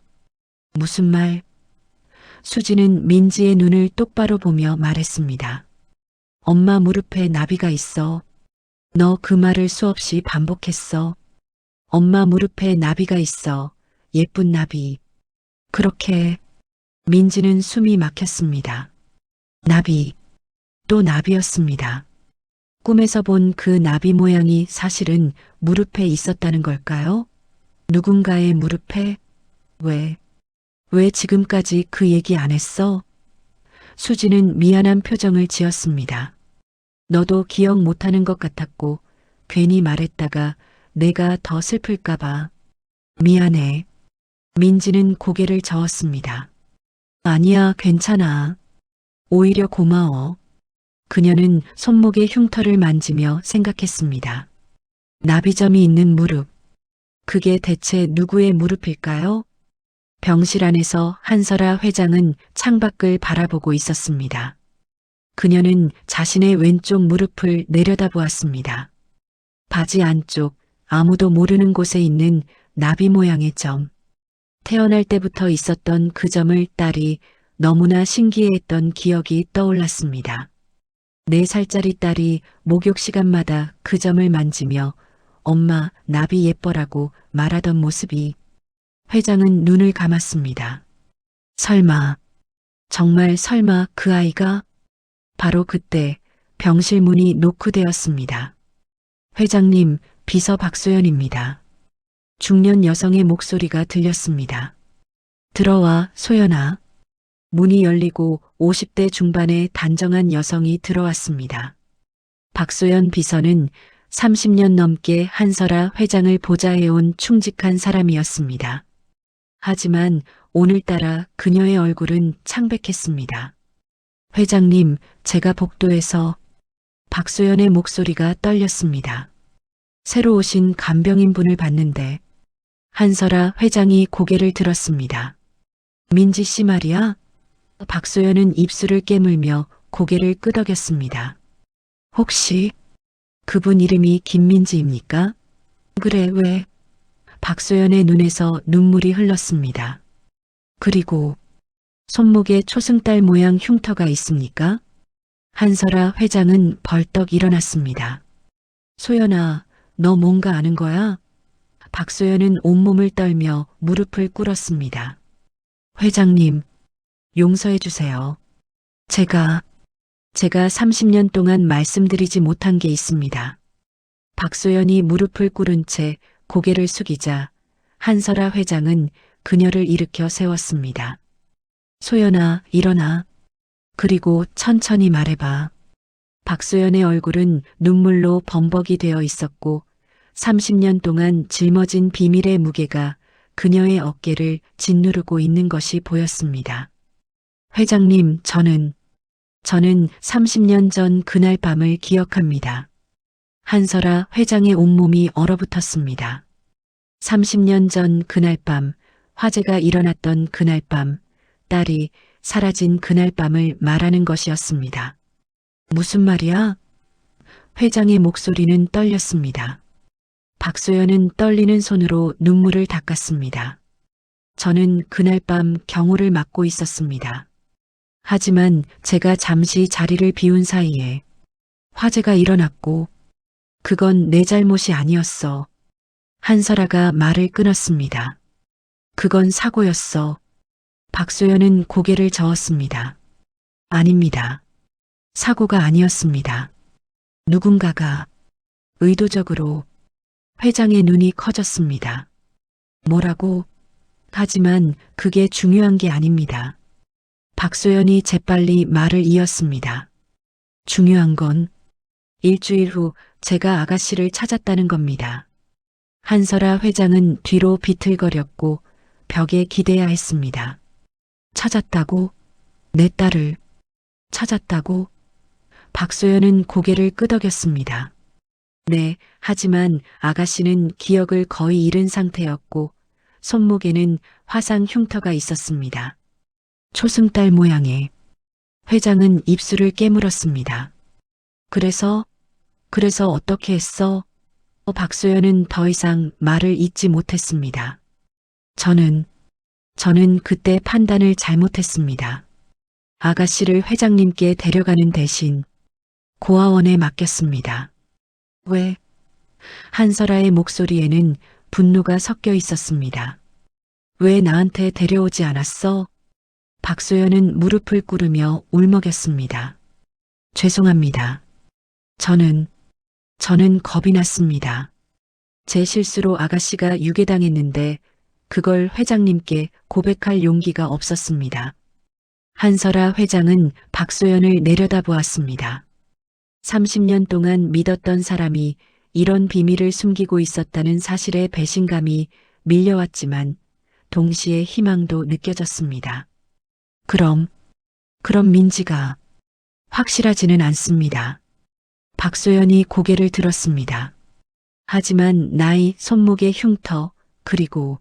A: 무슨 말? 수지는 민지의 눈을 똑바로 보며 말했습니다. 엄마 무릎에 나비가 있어. 너 그 말을 수없이 반복했어. 엄마 무릎에 나비가 있어. 예쁜 나비. 그렇게 민지는 숨이 막혔습니다. 나비. 또 나비였습니다. 꿈에서 본 그 나비 모양이 사실은 무릎에 있었다는 걸까요? 누군가의 무릎에? 왜 지금까지 그 얘기 안 했어? 수지는 미안한 표정을 지었습니다. 너도 기억 못하는 것 같았고 괜히 말했다가 내가 더 슬플까봐. 미안해. 민지는 고개를 저었습니다. 아니야, 괜찮아. 오히려 고마워. 그녀는 손목의 흉터를 만지며 생각했습니다. 나비점이 있는 무릎. 그게 대체 누구의 무릎일까요? 병실 안에서 한설아 회장은 창밖을 바라보고 있었습니다. 그녀는 자신의 왼쪽 무릎을 내려다보았습니다. 바지 안쪽 아무도 모르는 곳에 있는 나비 모양의 점. 태어날 때부터 있었던 그 점을 딸이 너무나 신기해했던 기억이 떠올랐습니다. 4살짜리 딸이 목욕 시간마다 그 점을 만지며 엄마 나비 예뻐라고 말하던 모습이. 회장은 눈을 감았습니다. 설마, 정말 설마 그 아이가? 바로 그때 병실 문이 노크되었습니다. 회장님, 비서 박소연입니다. 중년 여성의 목소리가 들렸습니다. 들어와, 소연아. 문이 열리고 50대 중반의 단정한 여성이 들어왔습니다. 박소연 비서는 30년 넘게 한설아 회장을 보좌해온 충직한 사람이었습니다. 하지만 오늘따라 그녀의 얼굴은 창백했습니다. 회장님, 제가 복도에서. 박소연의 목소리가 떨렸습니다. 새로 오신 간병인 분을 봤는데. 한설아 회장이 고개를 들었습니다. 민지 씨 말이야? 박소연은 입술을 깨물며 고개를 끄덕였습니다. 혹시 그분 이름이 김민지입니까? 그래, 왜? 박소연의 눈에서 눈물이 흘렀습니다. 그리고 손목에 초승달 모양 흉터가 있습니까? 한설아 회장은 벌떡 일어났습니다. 소연아, 너 뭔가 아는 거야? 박소연은 온몸을 떨며 무릎을 꿇었습니다. 회장님, 용서해 주세요. 제가 30년 동안 말씀드리지 못한 게 있습니다. 박소연이 무릎을 꿇은 채 고개를 숙이자 한설아 회장은 그녀를 일으켜 세웠습니다. 소연아, 일어나. 그리고 천천히 말해봐. 박소연의 얼굴은 눈물로 범벅이 되어 있었고 30년 동안 짊어진 비밀의 무게가 그녀의 어깨를 짓누르고 있는 것이 보였습니다. 회장님, 저는 30년 전 그날 밤을 기억합니다. 한설아 회장의 온몸이 얼어붙었습니다. 30년 전 그날 밤, 화재가 일어났던 그날 밤, 딸이 사라진 그날 밤을 말하는 것이었습니다. 무슨 말이야? 회장의 목소리는 떨렸습니다. 박소연은 떨리는 손으로 눈물을 닦았습니다. 저는 그날 밤 경호를 맡고 있었습니다. 하지만 제가 잠시 자리를 비운 사이에 화재가 일어났고 그건 내 잘못이 아니었어. 한설아가 말을 끊었습니다. 그건 사고였어. 박소연은 고개를 저었습니다. 아닙니다. 사고가 아니었습니다. 누군가가 의도적으로. 회장의 눈이 커졌습니다. 뭐라고? 하지만 그게 중요한 게 아닙니다. 박소연이 재빨리 말을 이었습니다. 중요한 건 일주일 후 제가 아가씨를 찾았다는 겁니다. 한설아 회장은 뒤로 비틀거렸고 벽에 기대야 했습니다. 찾았다고? 내 딸을 찾았다고? 박소연은 고개를 끄덕였습니다. 네, 하지만 아가씨는 기억을 거의 잃은 상태였고 손목에는 화상 흉터가 있었습니다. 초승달 모양의. 회장은 입술을 깨물었습니다. 그래서 어떻게 했어? 박소연은 더 이상 말을 잇지 못했습니다. 저는 그때 판단을 잘못했습니다. 아가씨를 회장님께 데려가는 대신 고아원에 맡겼습니다. 왜? 한설아의 목소리에는 분노가 섞여 있었습니다. 왜 나한테 데려오지 않았어? 박소연은 무릎을 꿇으며 울먹였습니다. 죄송합니다. 저는 겁이 났습니다. 제 실수로 아가씨가 유괴당했는데 그걸 회장님께 고백할 용기가 없었습니다. 한설아 회장은 박소연을 내려다보았습니다. 30년 동안 믿었던 사람이 이런 비밀을 숨기고 있었다는 사실에 배신감이 밀려왔지만 동시에 희망도 느껴졌습니다. 그럼 민지가 확실하지는 않습니다. 박소연이 고개를 들었습니다. 하지만 나이, 손목의 흉터, 그리고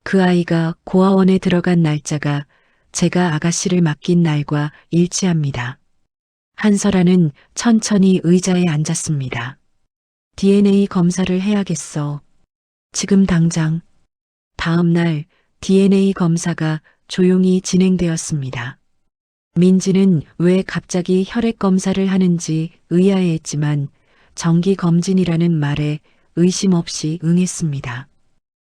A: 그 아이가 고아원에 들어간 날짜가 제가 아가씨를 맡긴 날과 일치합니다. 한설아는 천천히 의자에 앉았습니다. DNA 검사를 해야겠어. 지금 당장. 다음 날 DNA 검사가 조용히 진행되었습니다. 민지는 왜 갑자기 혈액 검사를 하는지 의아해했지만 정기 검진이라는 말에 의심 없이 응했습니다.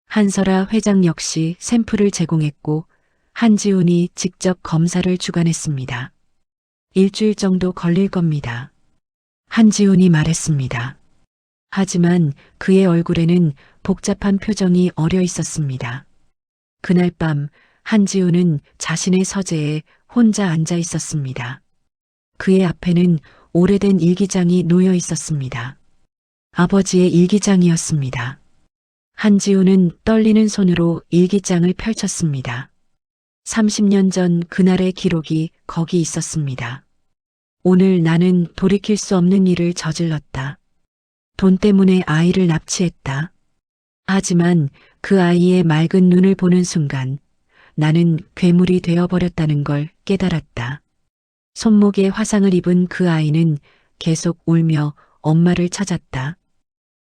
A: 한설아 회장 역시 샘플을 제공했고 한지훈이 직접 검사를 주관했습니다. 일주일 정도 걸릴 겁니다. 한지훈이 말했습니다. 하지만 그의 얼굴에는 복잡한 표정이 어려 있었습니다. 그날 밤 한지훈은 자신의 서재에 혼자 앉아 있었습니다. 그의 앞에는 오래된 일기장이 놓여 있었습니다. 아버지의 일기장이었습니다. 한지훈은 떨리는 손으로 일기장을 펼쳤습니다. 30년 전 그날의 기록이 거기 있었습니다. 오늘 나는 돌이킬 수 없는 일을 저질렀다. 돈 때문에 아이를 납치했다. 하지만 그 아이의 맑은 눈을 보는 순간 나는 괴물이 되어버렸다는 걸 깨달았다. 손목에 화상을 입은 그 아이는 계속 울며 엄마를 찾았다.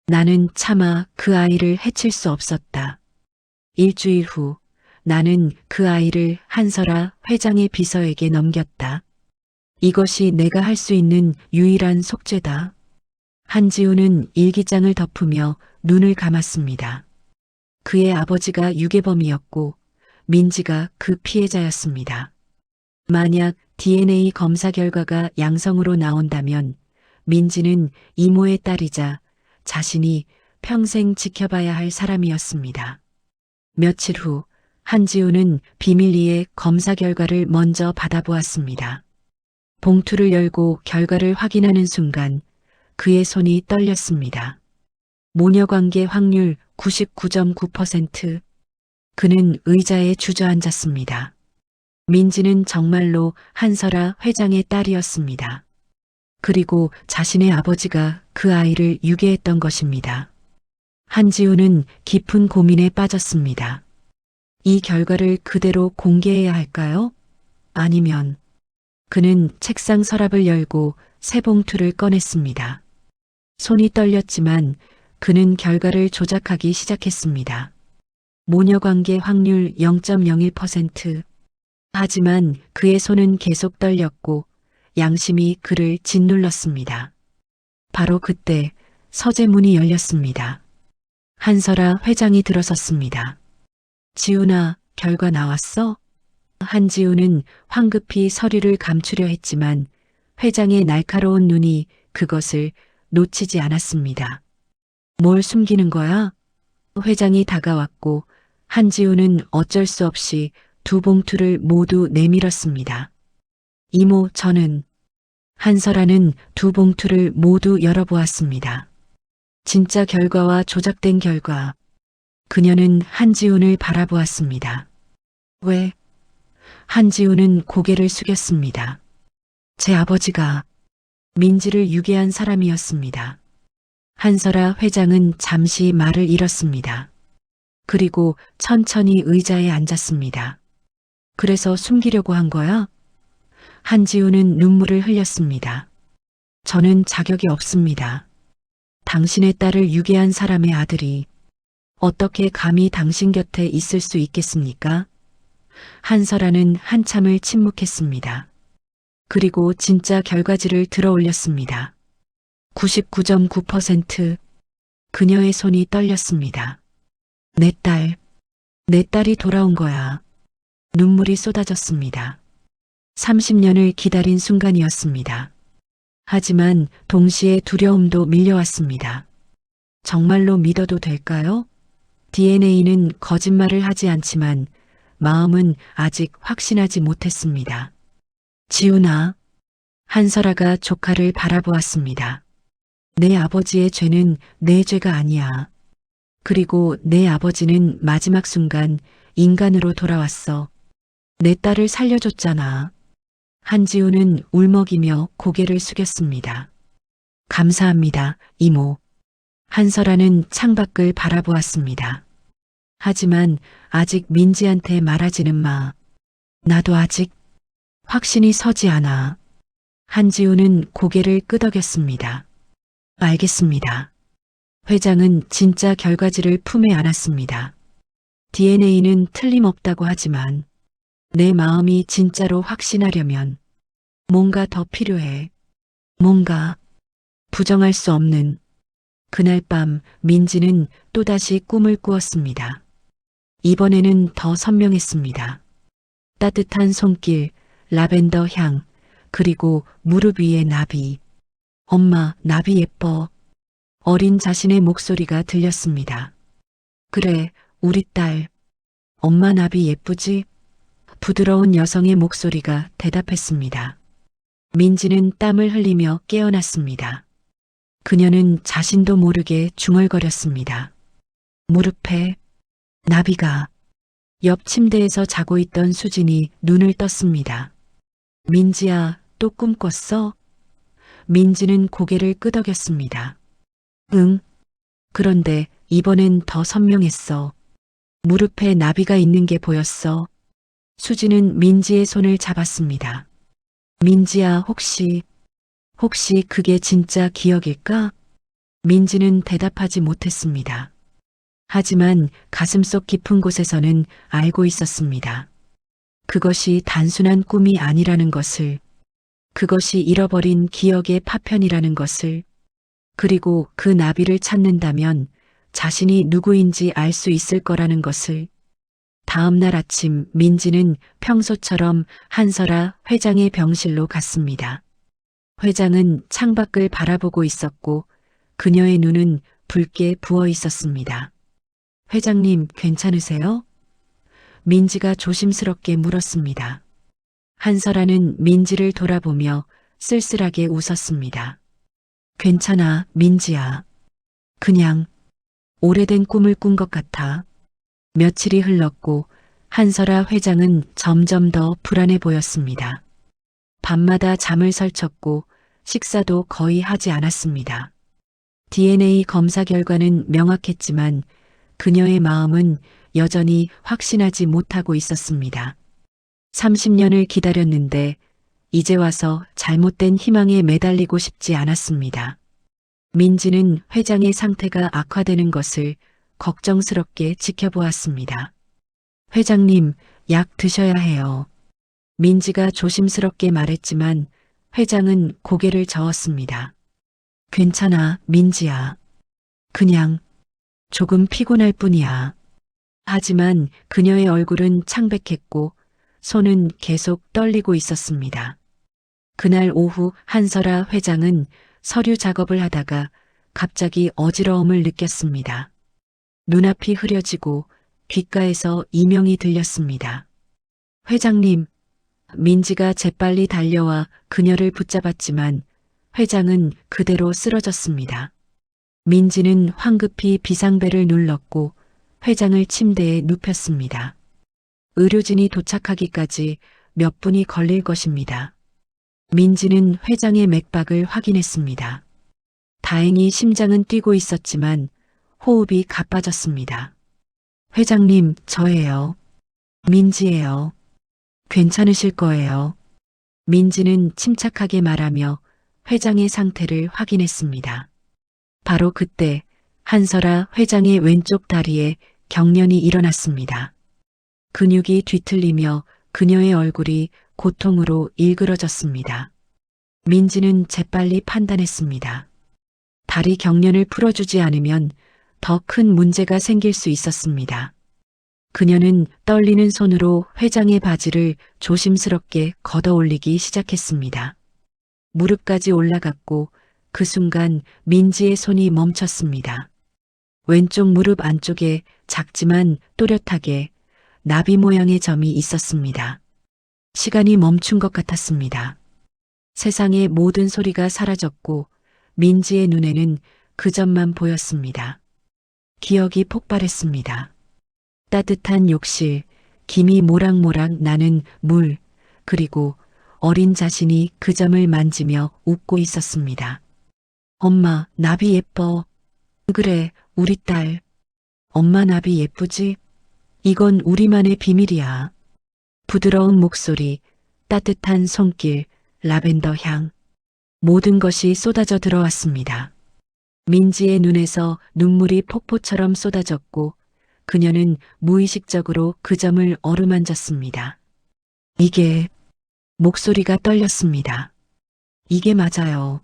A: 나는 차마 그 아이를 해칠 수 없었다. 일주일 후 나는 그 아이를 한설아 회장의 비서에게 넘겼다. 이것이 내가 할 수 있는 유일한 속죄다. 한지훈은 일기장을 덮으며 눈을 감았습니다. 그의 아버지가 유괴범이었고 민지가 그 피해자였습니다. 만약 DNA 검사 결과가 양성으로 나온다면 민지는 이모의 딸이자 자신이 평생 지켜봐야 할 사람이었습니다. 며칠 후 한지훈은 비밀리에 검사 결과를 먼저 받아보았습니다. 봉투를 열고 결과를 확인하는 순간 그의 손이 떨렸습니다. 모녀관계 확률 99.9%. 그는 의자에 주저앉았습니다. 민지는 정말로 한설아 회장의 딸이었습니다. 그리고 자신의 아버지가 그 아이를 유괴했던 것입니다. 한지훈은 깊은 고민에 빠졌습니다. 이 결과를 그대로 공개해야 할까요? 아니면 그는 책상 서랍을 열고 새 봉투를 꺼냈습니다. 손이 떨렸지만 그는 결과를 조작하기 시작했습니다. 모녀관계 확률 0.01%. 하지만 그의 손은 계속 떨렸고 양심이 그를 짓눌렀습니다. 바로 그때 서재 문이 열렸습니다. 한설아 회장이 들어섰습니다. 지훈아, 결과 나왔어? 한지훈은 황급히 서류를 감추려 했지만 회장의 날카로운 눈이 그것을 놓치지 않았습니다. 뭘 숨기는 거야? 회장이 다가왔고 한지훈은 어쩔 수 없이 두 봉투를 모두 내밀었습니다. 이모, 저는 한설아는 두 봉투를 모두 열어보았습니다. 진짜 결과와 조작된 결과. 그녀는 한지훈을 바라보았습니다. 왜? 한지훈은 고개를 숙였습니다. 제 아버지가 민지를 유괴한 사람이었습니다. 한설아 회장은 잠시 말을 잃었습니다. 그리고 천천히 의자에 앉았습니다. 그래서 숨기려고 한 거야? 한지훈은 눈물을 흘렸습니다. 저는 자격이 없습니다. 당신의 딸을 유괴한 사람의 아들이 어떻게 감히 당신 곁에 있을 수 있겠습니까? 한설아는 한참을 침묵했습니다. 그리고 진짜 결과지를 들어 올렸습니다. 99.9%. 그녀의 손이 떨렸습니다. 내 딸이 돌아온 거야. 눈물이 쏟아졌습니다. 30년을 기다린 순간이었습니다. 하지만 동시에 두려움도 밀려왔습니다. 정말로 믿어도 될까요? DNA는 거짓말을 하지 않지만 마음은 아직 확신하지 못했습니다. 지훈아, 한설아가 조카를 바라보았습니다. 내 아버지의 죄는 내 죄가 아니야. 그리고 내 아버지는 마지막 순간 인간으로 돌아왔어. 내 딸을 살려줬잖아. 한지훈은 울먹이며 고개를 숙였습니다. 감사합니다, 이모. 한설아는 창밖을 바라보았습니다. 하지만 아직 민지한테 말하지는 마. 나도 아직 확신이 서지 않아. 한지훈은 고개를 끄덕였습니다. 알겠습니다. 회장은 진짜 결과지를 품에 안았습니다. DNA는 틀림없다고 하지만 내 마음이 진짜로 확신하려면 뭔가 더 필요해. 뭔가 부정할 수 없는. 그날 밤 민지는 또다시 꿈을 꾸었습니다. 이번에는 더 선명했습니다. 따뜻한 손길, 라벤더 향, 그리고 무릎 위에 나비. 엄마, 나비 예뻐. 어린 자신의 목소리가 들렸습니다. 그래, 우리 딸. 엄마 나비 예쁘지? 부드러운 여성의 목소리가 대답했습니다. 민지는 땀을 흘리며 깨어났습니다. 그녀는 자신도 모르게 중얼거렸습니다. 무릎에 나비가. 옆 침대에서 자고 있던 수진이 눈을 떴습니다. 민지야, 또 꿈 꿨어? 민지는 고개를 끄덕였습니다. 응. 그런데 이번엔 더 선명했어. 무릎에 나비가 있는 게 보였어. 수지는 민지의 손을 잡았습니다. 민지야, 혹시 그게 진짜 기억일까? 민지는 대답하지 못했습니다. 하지만 가슴속 깊은 곳에서는 알고 있었습니다. 그것이 단순한 꿈이 아니라는 것을, 그것이 잃어버린 기억의 파편이라는 것을, 그리고 그 나비를 찾는다면 자신이 누구인지 알 수 있을 거라는 것을. 다음 날 아침 민지는 평소처럼 한설아 회장의 병실로 갔습니다. 회장은 창밖을 바라보고 있었고 그녀의 눈은 붉게 부어 있었습니다. 회장님, 괜찮으세요? 민지가 조심스럽게 물었습니다. 한설아는 민지를 돌아보며 쓸쓸하게 웃었습니다. 괜찮아, 민지야. 그냥 오래된 꿈을 꾼 것 같아. 며칠이 흘렀고 한설아 회장은 점점 더 불안해 보였습니다. 밤마다 잠을 설쳤고 식사도 거의 하지 않았습니다. DNA 검사 결과는 명확했지만 그녀의 마음은 여전히 확신하지 못하고 있었습니다. 30년을 기다렸는데 이제 와서 잘못된 희망에 매달리고 싶지 않았습니다. 민지는 회장의 상태가 악화되는 것을 걱정스럽게 지켜보았습니다. 회장님, 약 드셔야 해요. 민지가 조심스럽게 말했지만 회장은 고개를 저었습니다. 괜찮아, 민지야. 그냥 조금 피곤할 뿐이야. 하지만 그녀의 얼굴은 창백했고 손은 계속 떨리고 있었습니다. 그날 오후 한설아 회장은 서류 작업을 하다가 갑자기 어지러움을 느꼈습니다. 눈앞이 흐려지고 귓가에서 이명이 들렸습니다. 회장님, 민지가 재빨리 달려와 그녀를 붙잡았지만 회장은 그대로 쓰러졌습니다. 민지는 황급히 비상벨을 눌렀고 회장을 침대에 눕혔습니다. 의료진이 도착하기까지 몇 분이 걸릴 것입니다. 민지는 회장의 맥박을 확인했습니다. 다행히 심장은 뛰고 있었지만 호흡이 가빠졌습니다. 회장님, 저예요. 민지예요. 괜찮으실 거예요. 민지는 침착하게 말하며 회장의 상태를 확인했습니다. 바로 그때 한설아 회장의 왼쪽 다리에 경련이 일어났습니다. 근육이 뒤틀리며 그녀의 얼굴이 고통으로 일그러졌습니다. 민지는 재빨리 판단했습니다. 다리 경련을 풀어주지 않으면 더 큰 문제가 생길 수 있었습니다. 그녀는 떨리는 손으로 회장의 바지를 조심스럽게 걷어 올리기 시작했습니다. 무릎까지 올라갔고 그 순간 민지의 손이 멈췄습니다. 왼쪽 무릎 안쪽에 작지만 또렷하게 나비 모양의 점이 있었습니다. 시간이 멈춘 것 같았습니다. 세상의 모든 소리가 사라졌고 민지의 눈에는 그 점만 보였습니다. 기억이 폭발했습니다. 따뜻한 욕실, 김이 모락모락 나는 물, 그리고 어린 자신이 그 점을 만지며 웃고 있었습니다. 엄마, 나비 예뻐. 그래, 우리 딸. 엄마 나비 예쁘지? 이건 우리만의 비밀이야. 부드러운 목소리, 따뜻한 손길, 라벤더 향. 모든 것이 쏟아져 들어왔습니다. 민지의 눈에서 눈물이 폭포처럼 쏟아졌고 그녀는 무의식적으로 그 점을 어루만졌습니다. 이게, 목소리가 떨렸습니다. 이게 맞아요.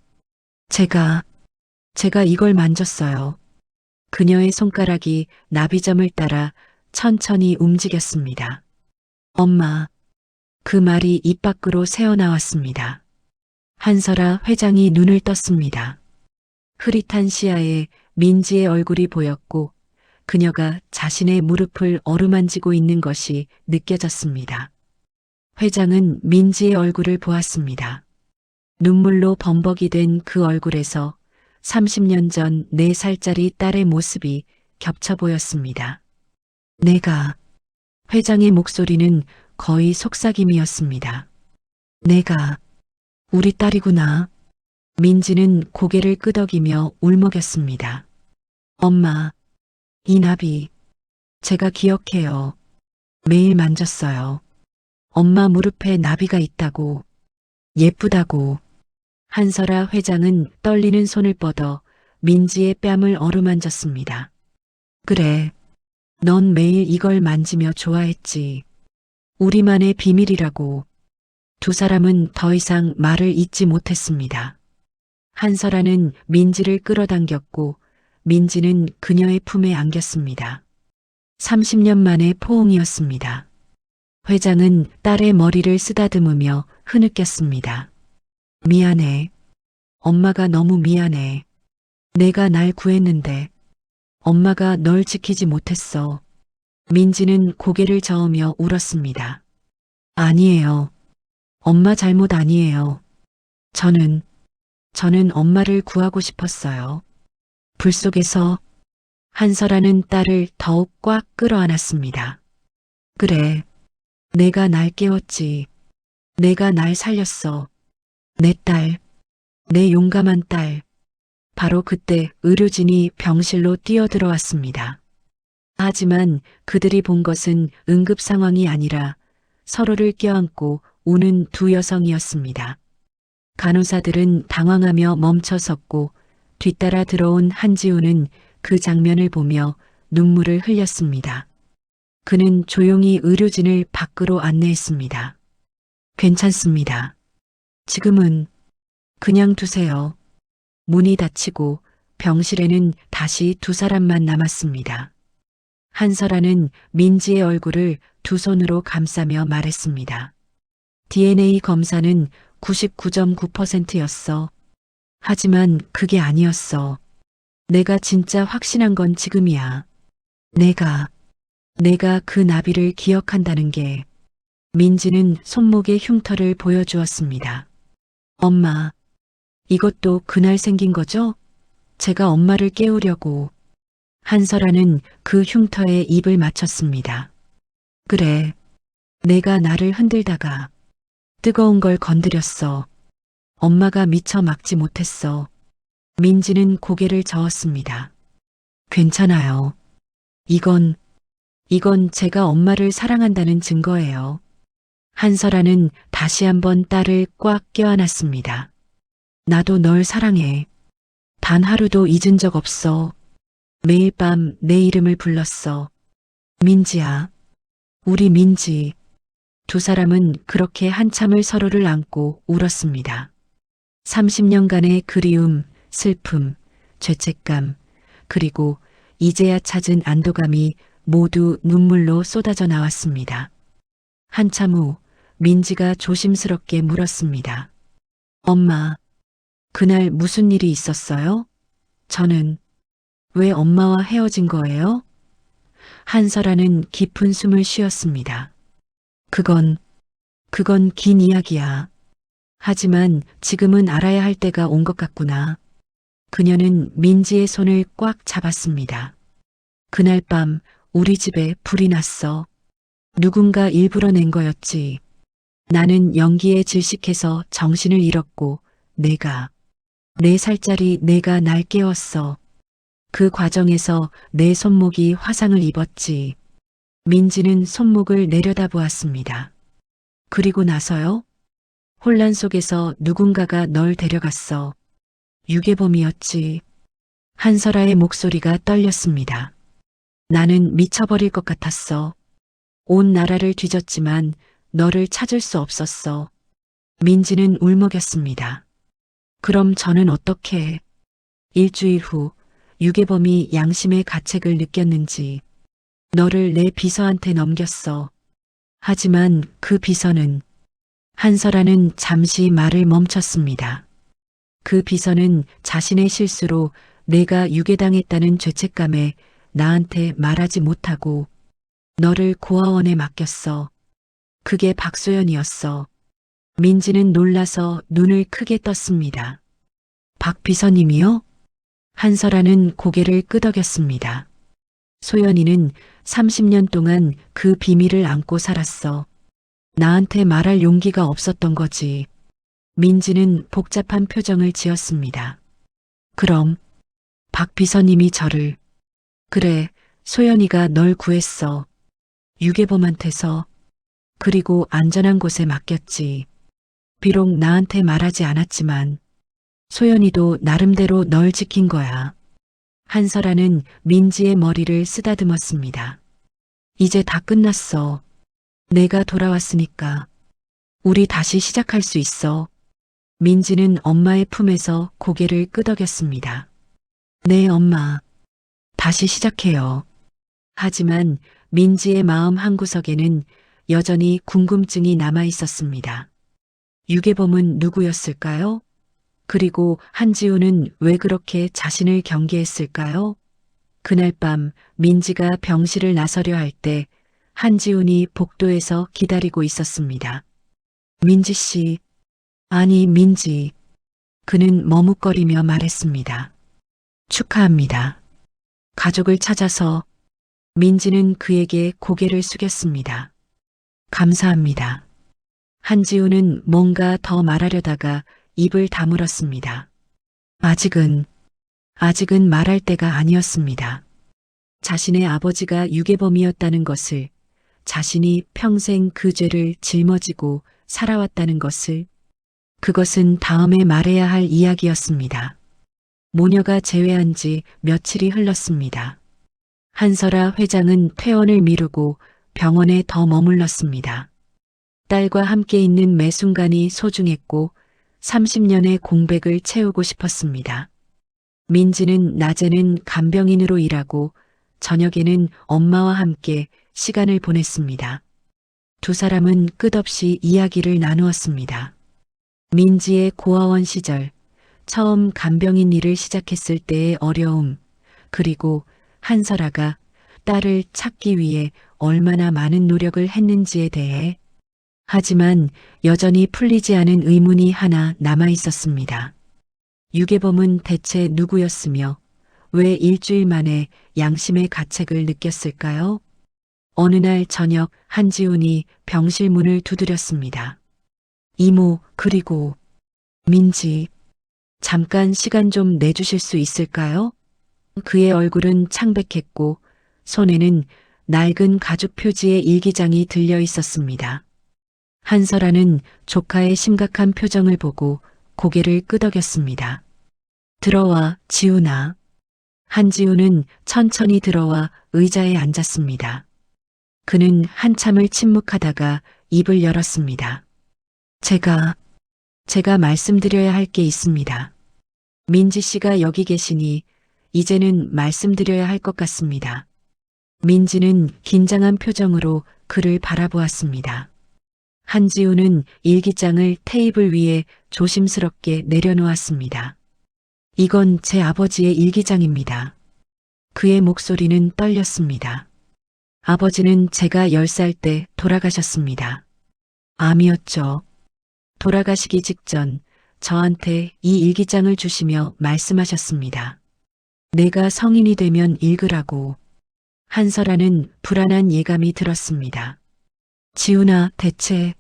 A: 제가 이걸 만졌어요. 그녀의 손가락이 나비점을 따라 천천히 움직였습니다. 엄마, 그 말이 입 밖으로 새어나왔습니다. 한설아 회장이 눈을 떴습니다. 흐릿한 시야에 민지의 얼굴이 보였고 그녀가 자신의 무릎을 어루만지고 있는 것이 느껴졌습니다. 회장은 민지의 얼굴을 보았습니다. 눈물로 범벅이 된 그 얼굴에서 30년 전 4살짜리 딸의 모습이 겹쳐 보였습니다. 내가, 회장의 목소리는 거의 속삭임이었습니다. 내가, 우리 딸이구나. 민지는 고개를 끄덕이며 울먹였습니다. 엄마, 이 나비, 제가 기억해요. 매일 만졌어요. 엄마 무릎에 나비가 있다고, 예쁘다고. 한설아 회장은 떨리는 손을 뻗어 민지의 뺨을 어루만졌습니다. 그래, 넌 매일 이걸 만지며 좋아했지. 우리만의 비밀이라고. 두 사람은 더 이상 말을 잇지 못했습니다. 한설아는 민지를 끌어당겼고 민지는 그녀의 품에 안겼습니다. 30년 만의 포옹이었습니다. 회장은 딸의 머리를 쓰다듬으며 흐느꼈습니다. 미안해. 엄마가 너무 미안해. 내가 날 구했는데 엄마가 널 지키지 못했어. 민지는 고개를 저으며 울었습니다. 아니에요. 엄마 잘못 아니에요. 저는 엄마를 구하고 싶었어요. 불 속에서 한설아는 딸을 더욱 꽉 끌어안았습니다. 그래, 내가 날 깨웠지. 내가 날 살렸어. 내 딸, 내 용감한 딸. 바로 그때 의료진이 병실로 뛰어들어왔습니다. 하지만 그들이 본 것은 응급 상황이 아니라 서로를 껴안고 우는 두 여성이었습니다. 간호사들은 당황하며 멈춰섰고 뒤따라 들어온 한지우는 그 장면을 보며 눈물을 흘렸습니다. 그는 조용히 의료진을 밖으로 안내했습니다. 괜찮습니다. 지금은 그냥 두세요. 문이 닫히고 병실에는 다시 두 사람만 남았습니다. 한설아는 민지의 얼굴을 두 손으로 감싸며 말했습니다. DNA 검사는 99.9%였어. 하지만 그게 아니었어. 내가 진짜 확신한 건 지금이야. 내가 그 나비를 기억한다는 게. 민지는 손목의 흉터를 보여주었습니다. 엄마, 이것도 그날 생긴 거죠? 제가 엄마를 깨우려고. 한설아는 그 흉터에 입을 맞췄습니다. 그래, 내가 나를 흔들다가 뜨거운 걸 건드렸어. 엄마가 미처 막지 못했어. 민지는 고개를 저었습니다. 괜찮아요. 이건 제가 엄마를 사랑한다는 증거예요. 한설아는 다시 한번 딸을 꽉 껴안았습니다. 나도 널 사랑해. 단 하루도 잊은 적 없어. 매일 밤 내 이름을 불렀어. 민지야. 우리 민지. 두 사람은 그렇게 한참을 서로를 안고 울었습니다. 30년간의 그리움, 슬픔, 죄책감, 그리고 이제야 찾은 안도감이 모두 눈물로 쏟아져 나왔습니다. 한참 후 민지가 조심스럽게 물었습니다. 엄마, 그날 무슨 일이 있었어요? 저는 왜 엄마와 헤어진 거예요? 한설아는 깊은 숨을 쉬었습니다. 그건 긴 이야기야. 하지만 지금은 알아야 할 때가 온 것 같구나. 그녀는 민지의 손을 꽉 잡았습니다. 그날 밤 우리 집에 불이 났어. 누군가 일부러 낸 거였지. 나는 연기에 질식해서 정신을 잃었고 내가 4살짜리 내가 날 깨웠어. 그 과정에서 내 손목이 화상을 입었지. 민지는 손목을 내려다보았습니다. 그리고 나서요? 혼란 속에서 누군가가 널 데려갔어. 유괴범이었지. 한설아의 목소리가 떨렸습니다. 나는 미쳐버릴 것 같았어. 온 나라를 뒤졌지만 너를 찾을 수 없었어. 민지는 울먹였습니다. 그럼 저는 어떻게? 일주일 후 유괴범이 양심의 가책을 느꼈는지 너를 내 비서한테 넘겼어. 하지만 그 비서는 한설아는 잠시 말을 멈췄습니다. 그 비서는 자신의 실수로 내가 유괴당했다는 죄책감에 나한테 말하지 못하고 너를 고아원에 맡겼어. 그게 박소연이었어. 민지는 놀라서 눈을 크게 떴습니다. 박 비서님이요? 한설아는 고개를 끄덕였습니다. 소연이는 30년 동안 그 비밀을 안고 살았어. 나한테 말할 용기가 없었던 거지. 민지는 복잡한 표정을 지었습니다. 그럼 박 비서님이 저를. 그래, 소연이가 널 구했어. 유괴범한테서. 그리고 안전한 곳에 맡겼지. 비록 나한테 말하지 않았지만 소연이도 나름대로 널 지킨 거야. 한설아는 민지의 머리를 쓰다듬었습니다. 이제 다 끝났어. 내가 돌아왔으니까. 우리 다시 시작할 수 있어. 민지는 엄마의 품에서 고개를 끄덕였습니다. 네, 엄마. 다시 시작해요. 하지만 민지의 마음 한구석에는 여전히 궁금증이 남아 있었습니다. 유괴범은 누구였을까요? 그리고 한지우는 왜 그렇게 자신을 경계했을까요? 그날 밤 민지가 병실을 나서려 할 때 한지훈이 복도에서 기다리고 있었습니다. 민지 씨, 아니 민지. 그는 머뭇거리며 말했습니다. 축하합니다. 가족을 찾아서. 민지는 그에게 고개를 숙였습니다. 감사합니다. 한지우는 뭔가 더 말하려다가 입을 다물었습니다. 아직은 말할 때가 아니었습니다. 자신의 아버지가 유괴범이었다는 것을, 자신이 평생 그 죄를 짊어지고 살아왔다는 것을, 그것은 다음에 말해야 할 이야기였습니다. 모녀가 재회한 지 며칠이 흘렀습니다. 한설아 회장은 퇴원을 미루고 병원에 더 머물렀습니다. 딸과 함께 있는 매 순간이 소중했고 30년의 공백을 채우고 싶었습니다. 민지는 낮에는 간병인으로 일하고 저녁에는 엄마와 함께 시간을 보냈습니다. 두 사람은 끝없이 이야기를 나누었습니다. 민지의 고아원 시절, 처음 간병인 일을 시작했을 때의 어려움, 그리고 한설아가 딸을 찾기 위해 얼마나 많은 노력을 했는지에 대해. 하지만 여전히 풀리지 않은 의문이 하나 남아 있었습니다. 유괴범은 대체 누구였으며 왜 일주일 만에 양심의 가책을 느꼈을까요? 어느 날 저녁 한지훈이 병실 문을 두드렸습니다. 이모, 그리고 민지, 잠깐 시간 좀 내주실 수 있을까요? 그의 얼굴은 창백했고 손에는 낡은 가죽 표지의 일기장이 들려 있었습니다. 한설아는 조카의 심각한 표정을 보고 고개를 끄덕였습니다. 들어와, 지훈아. 한지훈은 천천히 들어와 의자에 앉았습니다. 그는 한참을 침묵하다가 입을 열었습니다. 제가 말씀드려야 할 게 있습니다. 민지 씨가 여기 계시니 이제는 말씀드려야 할 것 같습니다. 민지는 긴장한 표정으로 그를 바라보았습니다. 한지훈은 일기장을 테이블 위에 조심스럽게 내려놓았습니다. 이건 제 아버지의 일기장입니다. 그의 목소리는 떨렸습니다. 아버지는 제가 10살 때 돌아가셨습니다. 암이었죠. 돌아가시기 직전 저한테 이 일기장을 주시며 말씀하셨습니다. 내가 성인이 되면 읽으라고. 한설아는 불안한 예감이 들었습니다. 지훈아, 대체.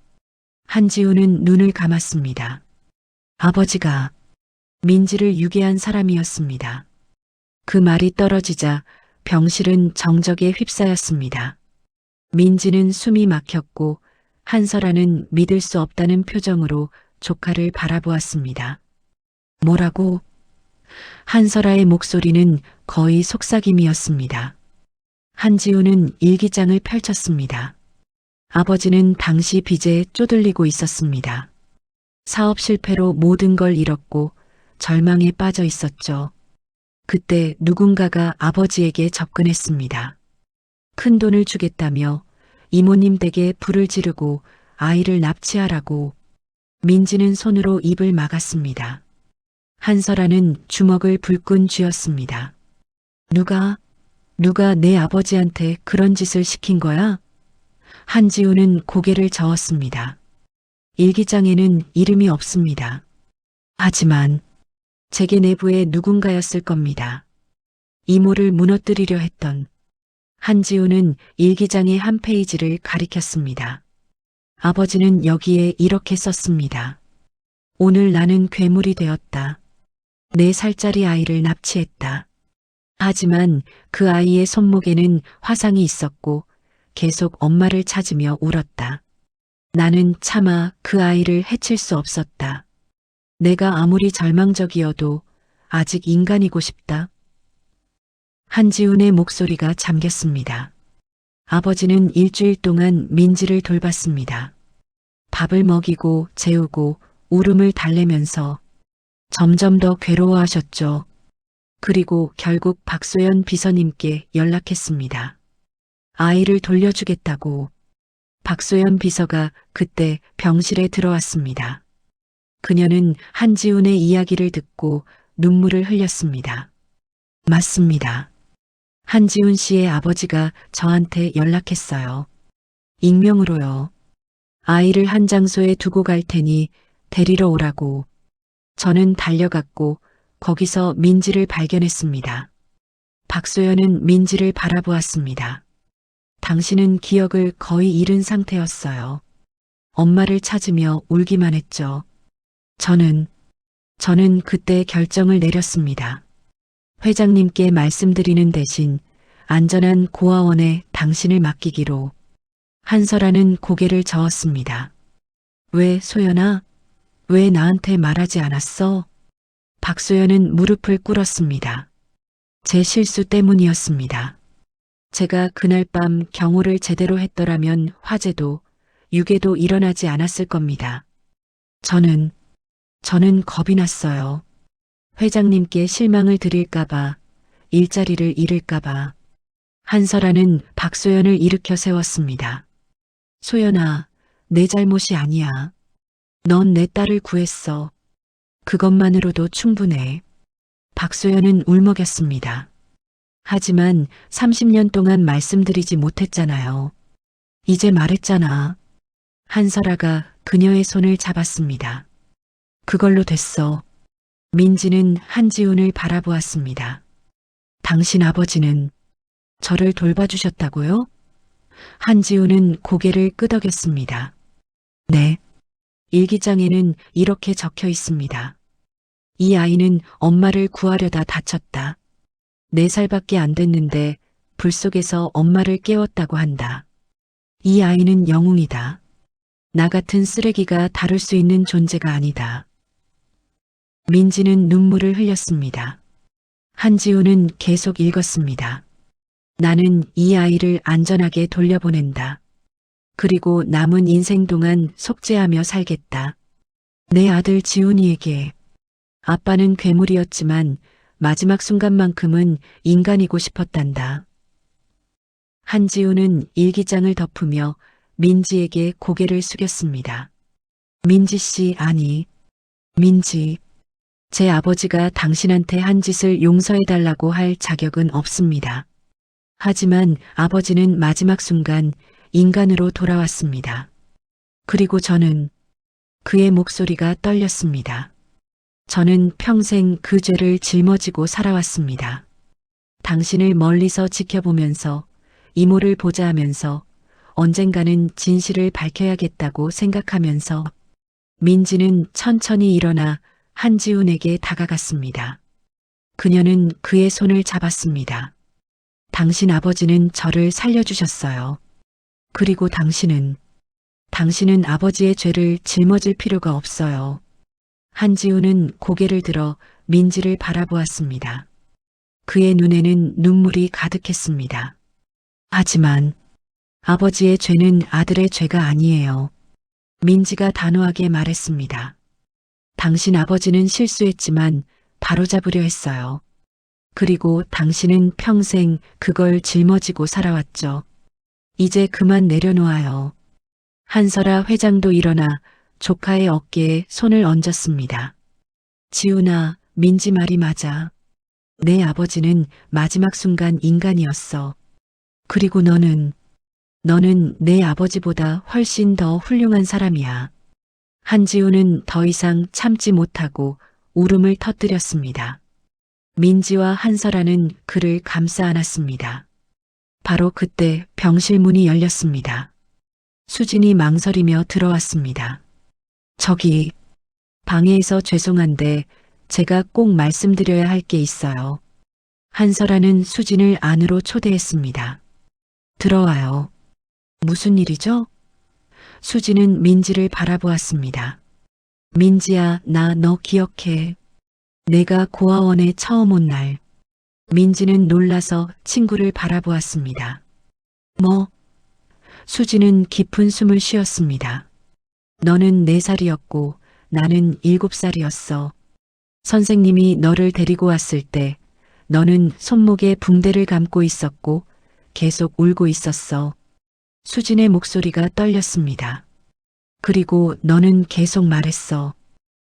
A: 한지훈은 눈을 감았습니다. 아버지가 민지를 유괴한 사람이었습니다. 그 말이 떨어지자 병실은 정적에 휩싸였습니다. 민지는 숨이 막혔고 한설아는 믿을 수 없다는 표정으로 조카를 바라보았습니다. 뭐라고? 한설아의 목소리는 거의 속삭임이었습니다. 한지훈은 일기장을 펼쳤습니다. 아버지는 당시 빚에 쪼들리고 있었습니다. 사업 실패로 모든 걸 잃었고 절망에 빠져 있었죠. 그때 누군가가 아버지에게 접근했습니다. 큰 돈을 주겠다며 이모님 댁에 불을 지르고 아이를 납치하라고. 민지는 손으로 입을 막았습니다. 한설아는 주먹을 불끈 쥐었습니다. 누가 내 아버지한테 그런 짓을 시킨 거야? 한지훈은 고개를 저었습니다. 일기장에는 이름이 없습니다. 하지만 제게 내부에 누군가였을 겁니다. 이모를 무너뜨리려 했던. 한지훈은 일기장의 한 페이지를 가리켰습니다. 아버지는 여기에 이렇게 썼습니다. 오늘 나는 괴물이 되었다. 4살짜리 아이를 납치했다. 하지만 그 아이의 손목에는 화상이 있었고 계속 엄마를 찾으며 울었다. 나는 차마 그 아이를 해칠 수 없었다. 내가 아무리 절망적이어도 아직 인간이고 싶다. 한지훈의 목소리가 잠겼습니다. 아버지는 일주일 동안 민지를 돌봤습니다. 밥을 먹이고 재우고 울음을 달래면서 점점 더 괴로워하셨죠. 그리고 결국 박소연 비서님께 연락했습니다. 아이를 돌려주겠다고. 박소연 비서가 그때 병실에 들어왔습니다. 그녀는 한지훈의 이야기를 듣고 눈물을 흘렸습니다. 맞습니다. 한지훈 씨의 아버지가 저한테 연락했어요. 익명으로요. 아이를 한 장소에 두고 갈 테니 데리러 오라고. 저는 달려갔고 거기서 민지를 발견했습니다. 박소연은 민지를 바라보았습니다. 당신은 기억을 거의 잃은 상태였어요. 엄마를 찾으며 울기만 했죠. 저는 그때 결정을 내렸습니다. 회장님께 말씀드리는 대신 안전한 고아원에 당신을 맡기기로. 한설아는 고개를 저었습니다. 왜 소연아? 왜 나한테 말하지 않았어? 박소연은 무릎을 꿇었습니다. 제 실수 때문이었습니다. 제가 그날 밤 경호를 제대로 했더라면 화재도 유괴도 일어나지 않았을 겁니다. 저는 겁이 났어요. 회장님께 실망을 드릴까봐, 일자리를 잃을까봐. 한설아는 박소연을 일으켜 세웠습니다. 소연아, 내 잘못이 아니야. 넌 내 딸을 구했어. 그것만으로도 충분해. 박소연은 울먹였습니다. 하지만 30년 동안 말씀드리지 못했잖아요. 이제 말했잖아. 한설아가 그녀의 손을 잡았습니다. 그걸로 됐어. 민지는 한지훈을 바라보았습니다. 당신 아버지는 저를 돌봐주셨다고요? 한지훈은 고개를 끄덕였습니다. 네. 일기장에는 이렇게 적혀 있습니다. 이 아이는 엄마를 구하려다 다쳤다. 4살밖에 안 됐는데 불 속에서 엄마를 깨웠다고 한다. 이 아이는 영웅이다. 나 같은 쓰레기가 다룰 수 있는 존재가 아니다. 민지는 눈물을 흘렸습니다. 한지훈은 계속 읽었습니다. 나는 이 아이를 안전하게 돌려보낸다. 그리고 남은 인생 동안 속죄하며 살겠다. 내 아들 지훈이에게. 아빠는 괴물이었지만 마지막 순간만큼은 인간이고 싶었단다. 한지훈은 일기장을 덮으며 민지에게 고개를 숙였습니다. 민지 씨, 아니. 민지. 제 아버지가 당신한테 한 짓을 용서해달라고 할 자격은 없습니다. 하지만 아버지는 마지막 순간 인간으로 돌아왔습니다. 그리고 저는 그의 목소리가 떨렸습니다. 저는 평생 그 죄를 짊어지고 살아왔습니다. 당신을 멀리서 지켜보면서 이모를 보자 하면서 언젠가는 진실을 밝혀야겠다고 생각하면서 민지는 천천히 일어나 한지훈에게 다가갔습니다. 그녀는 그의 손을 잡았습니다. 당신 아버지는 저를 살려주셨어요. 그리고 당신은 아버지의 죄를 짊어질 필요가 없어요. 한지훈은 고개를 들어 민지를 바라보았습니다. 그의 눈에는 눈물이 가득했습니다. 하지만 아버지의 죄는 아들의 죄가 아니에요. 민지가 단호하게 말했습니다. 당신 아버지는 실수했지만 바로잡으려 했어요. 그리고 당신은 평생 그걸 짊어지고 살아왔죠. 이제 그만 내려놓아요. 한설아 회장도 일어나 조카의 어깨에 손을 얹었습니다. 지훈아, 민지 말이 맞아. 내 아버지는 마지막 순간 인간이었어. 그리고 너는 내 아버지보다 훨씬 더 훌륭한 사람이야. 한지훈은 더 이상 참지 못하고 울음을 터뜨렸습니다. 민지와 한설아는 그를 감싸 안았습니다. 바로 그때 병실 문이 열렸습니다. 수진이 망설이며 들어왔습니다. 저기, 방해해서 죄송한데 제가 꼭 말씀드려야 할 게 있어요. 한설아는 수진을 안으로 초대했습니다. 들어와요. 무슨 일이죠? 수진은 민지를 바라보았습니다. 민지야, 나 너 기억해. 내가 고아원에 처음 온 날. 민지는 놀라서 친구를 바라보았습니다. 뭐? 수진은 깊은 숨을 쉬었습니다. 너는 4살이었고 나는 7살이었어. 선생님이 너를 데리고 왔을 때 너는 손목에 붕대를 감고 있었고 계속 울고 있었어. 수진의 목소리가 떨렸습니다. 그리고 너는 계속 말했어.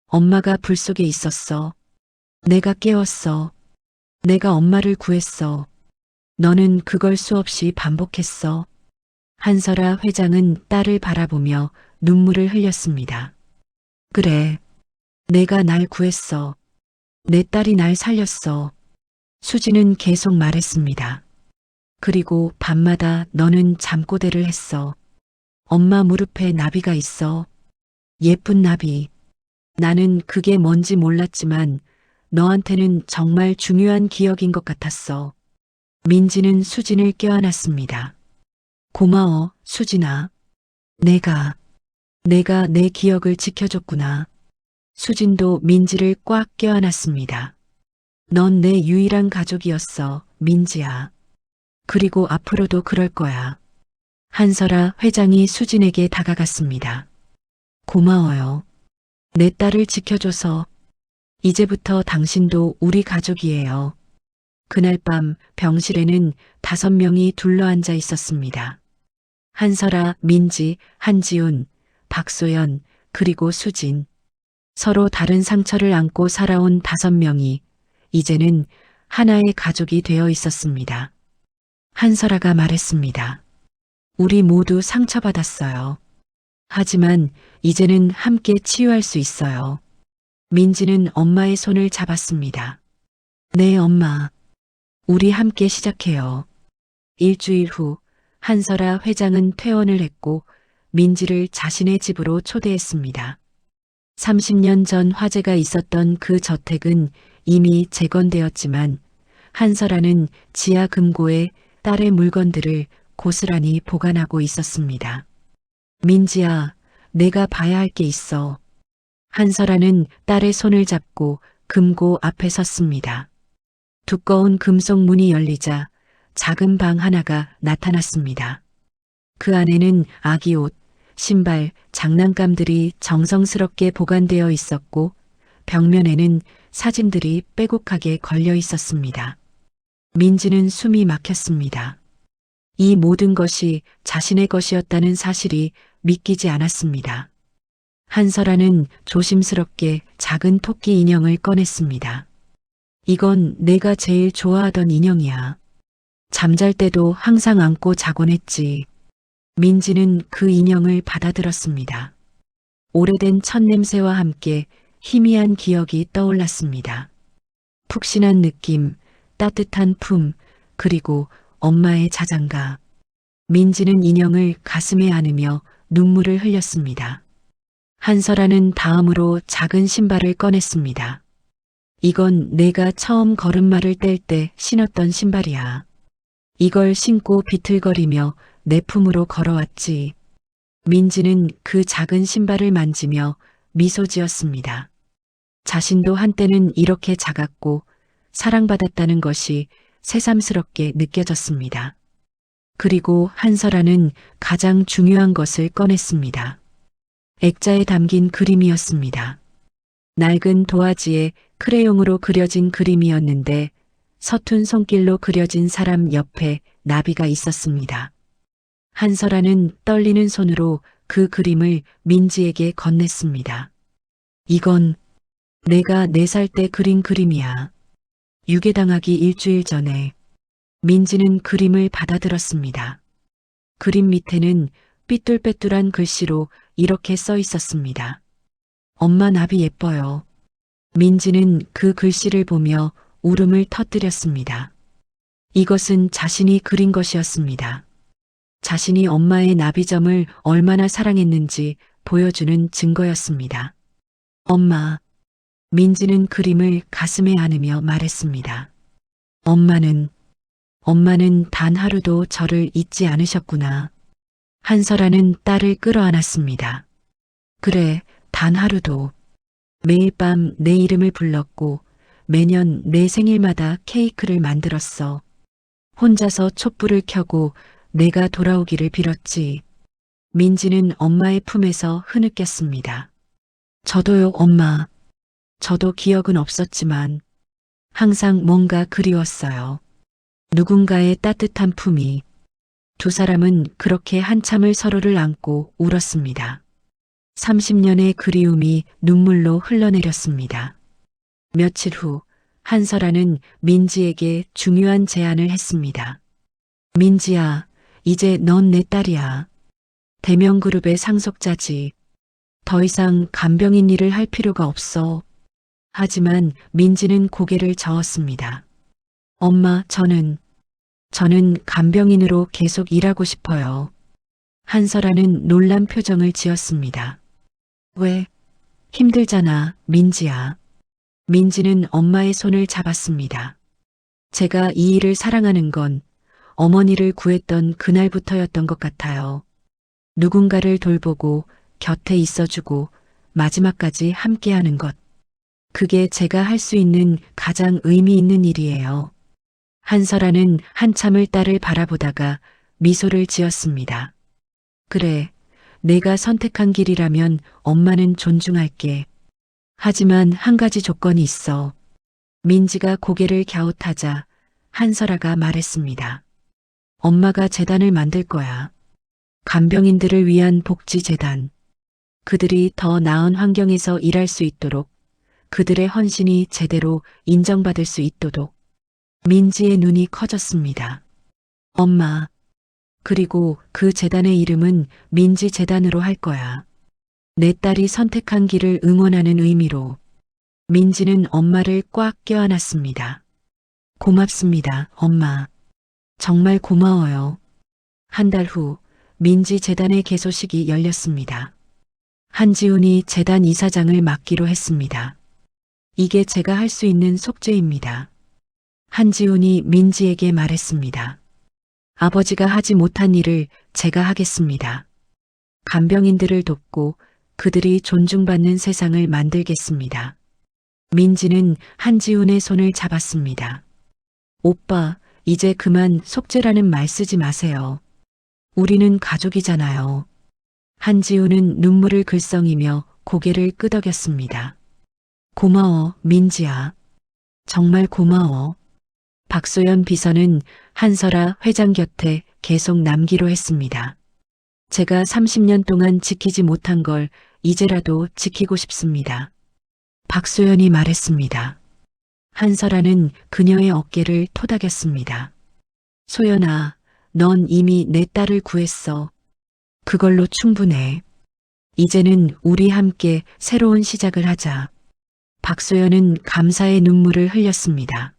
A: 엄마가 불 속에 있었어. 내가 깨웠어. 내가 엄마를 구했어. 너는 그걸 수없이 반복했어. 한설아 회장은 딸을 바라보며 눈물을 흘렸습니다. 그래. 내가 날 구했어. 내 딸이 날 살렸어. 수지는 계속 말했습니다. 그리고 밤마다 너는 잠꼬대를 했어. 엄마 무릎에 나비가 있어. 예쁜 나비. 나는 그게 뭔지 몰랐지만 너한테는 정말 중요한 기억인 것 같았어. 민지는 수진을 껴안았습니다. 고마워, 수진아. 내가 내 기억을 지켜줬구나. 수진도 민지를 꽉 껴안았습니다. 넌 내 유일한 가족이었어, 민지야. 그리고 앞으로도 그럴 거야. 한설아 회장이 수진에게 다가갔습니다. 고마워요. 내 딸을 지켜줘서. 이제부터 당신도 우리 가족이에요. 그날 밤 병실에는 5명이 둘러앉아 있었습니다. 한설아, 민지, 한지훈, 박소연, 그리고 수진. 서로 다른 상처를 안고 살아온 5명이 이제는 하나의 가족이 되어 있었습니다. 한설아가 말했습니다. 우리 모두 상처받았어요. 하지만 이제는 함께 치유할 수 있어요. 민지는 엄마의 손을 잡았습니다. 네, 엄마. 우리 함께 시작해요. 일주일 후 한설아 회장은 퇴원을 했고 민지를 자신의 집으로 초대했습니다. 30년 전 화재가 있었던 그 저택은 이미 재건되었지만 한설아는 지하 금고에 딸의 물건들을 고스란히 보관하고 있었습니다. 민지야, 내가 봐야 할 게 있어. 한설아는 딸의 손을 잡고 금고 앞에 섰습니다. 두꺼운 금속 문이 열리자 작은 방 하나가 나타났습니다. 그 안에는 아기 옷, 신발, 장난감들이 정성스럽게 보관되어 있었고 벽면에는 사진들이 빼곡하게 걸려 있었습니다. 민지는 숨이 막혔습니다. 이 모든 것이 자신의 것이었다는 사실이 믿기지 않았습니다. 한설아는 조심스럽게 작은 토끼 인형을 꺼냈습니다. 이건 내가 제일 좋아하던 인형이야. 잠잘 때도 항상 안고 자곤 했지. 민지는 그 인형을 받아들었습니다. 오래된 첫 냄새와 함께 희미한 기억이 떠올랐습니다. 푹신한 느낌, 따뜻한 품, 그리고 엄마의 자장가. 민지는 인형을 가슴에 안으며 눈물을 흘렸습니다. 한설아는 다음으로 작은 신발을 꺼냈습니다. 이건 내가 처음 걸음마를 뗄 때 신었던 신발이야. 이걸 신고 비틀거리며 내 품으로 걸어왔지. 민지는 그 작은 신발을 만지며 미소 지었습니다. 자신도 한때는 이렇게 작았고 사랑받았다는 것이 새삼스럽게 느껴졌습니다. 그리고 한설아는 가장 중요한 것을 꺼냈습니다. 액자에 담긴 그림이었습니다. 낡은 도화지에 크레용으로 그려진 그림이었는데 서툰 손길로 그려진 사람 옆에 나비가 있었습니다. 한설아는 떨리는 손으로 그 그림을 민지에게 건넸습니다. 이건 내가 4살 때 그린 그림이야. 유괴당하기 일주일 전에. 민지는 그림을 받아들었습니다. 그림 밑에는 삐뚤빼뚤한 글씨로 이렇게 써 있었습니다. 엄마 나비 예뻐요. 민지는 그 글씨를 보며 울음을 터뜨렸습니다. 이것은 자신이 그린 것이었습니다. 자신이 엄마의 나비점을 얼마나 사랑했는지 보여주는 증거였습니다. 엄마. 민지는 그림을 가슴에 안으며 말했습니다. 엄마는 단 하루도 저를 잊지 않으셨구나. 한설아는 딸을 끌어안았습니다. 그래, 단 하루도. 매일 밤 내 이름을 불렀고 매년 내 생일마다 케이크를 만들었어. 혼자서 촛불을 켜고 내가 돌아오기를 빌었지. 민지는 엄마의 품에서 흐느꼈습니다. 저도요, 엄마. 저도 기억은 없었지만 항상 뭔가 그리웠어요. 누군가의 따뜻한 품이. 2사람은 그렇게 한참을 서로를 안고 울었습니다. 30년의 그리움이 눈물로 흘러내렸습니다. 며칠 후 한설아는 민지에게 중요한 제안을 했습니다. 민지야, 이제 넌 내 딸이야. 대명그룹의 상속자지. 더 이상 간병인 일을 할 필요가 없어. 하지만 민지는 고개를 저었습니다. 엄마, 저는 간병인으로 계속 일하고 싶어요. 한설아는 놀란 표정을 지었습니다. 왜? 힘들잖아, 민지야. 민지는 엄마의 손을 잡았습니다. 제가 이 일을 사랑하는 건 어머니를 구했던 그날부터였던 것 같아요. 누군가를 돌보고 곁에 있어주고 마지막까지 함께하는 것. 그게 제가 할 수 있는 가장 의미 있는 일이에요. 한설아는 한참을 딸을 바라보다가 미소를 지었습니다. 그래, 내가 선택한 길이라면 엄마는 존중할게. 하지만 한 가지 조건이 있어. 민지가 고개를 갸웃하자 한설아가 말했습니다. 엄마가 재단을 만들 거야. 간병인들을 위한 복지재단. 그들이 더 나은 환경에서 일할 수 있도록, 그들의 헌신이 제대로 인정받을 수 있도록. 민지의 눈이 커졌습니다. 엄마. 그리고 그 재단의 이름은 민지재단으로 할 거야. 내 딸이 선택한 길을 응원하는 의미로. 민지는 엄마를 꽉 껴안았습니다. 고맙습니다, 엄마. 정말 고마워요. 한 달 후 민지 재단의 개소식이 열렸습니다. 한지훈이 재단 이사장을 맡기로 했습니다. 이게 제가 할 수 있는 속죄입니다. 한지훈이 민지에게 말했습니다. 아버지가 하지 못한 일을 제가 하겠습니다. 간병인들을 돕고 그들이 존중받는 세상을 만들겠습니다. 민지는 한지훈의 손을 잡았습니다. 오빠, 이제 그만 속죄라는 말 쓰지 마세요. 우리는 가족이잖아요. 한지훈은 눈물을 글썽이며 고개를 끄덕였습니다. 고마워, 민지야. 정말 고마워. 박소연 비서는 한설아 회장 곁에 계속 남기로 했습니다. 제가 30년 동안 지키지 못한 걸 이제라도 지키고 싶습니다. 박소연이 말했습니다. 한설아는 그녀의 어깨를 토닥였습니다. 소연아, 넌 이미 내 딸을 구했어. 그걸로 충분해. 이제는 우리 함께 새로운 시작을 하자. 박소연은 감사의 눈물을 흘렸습니다.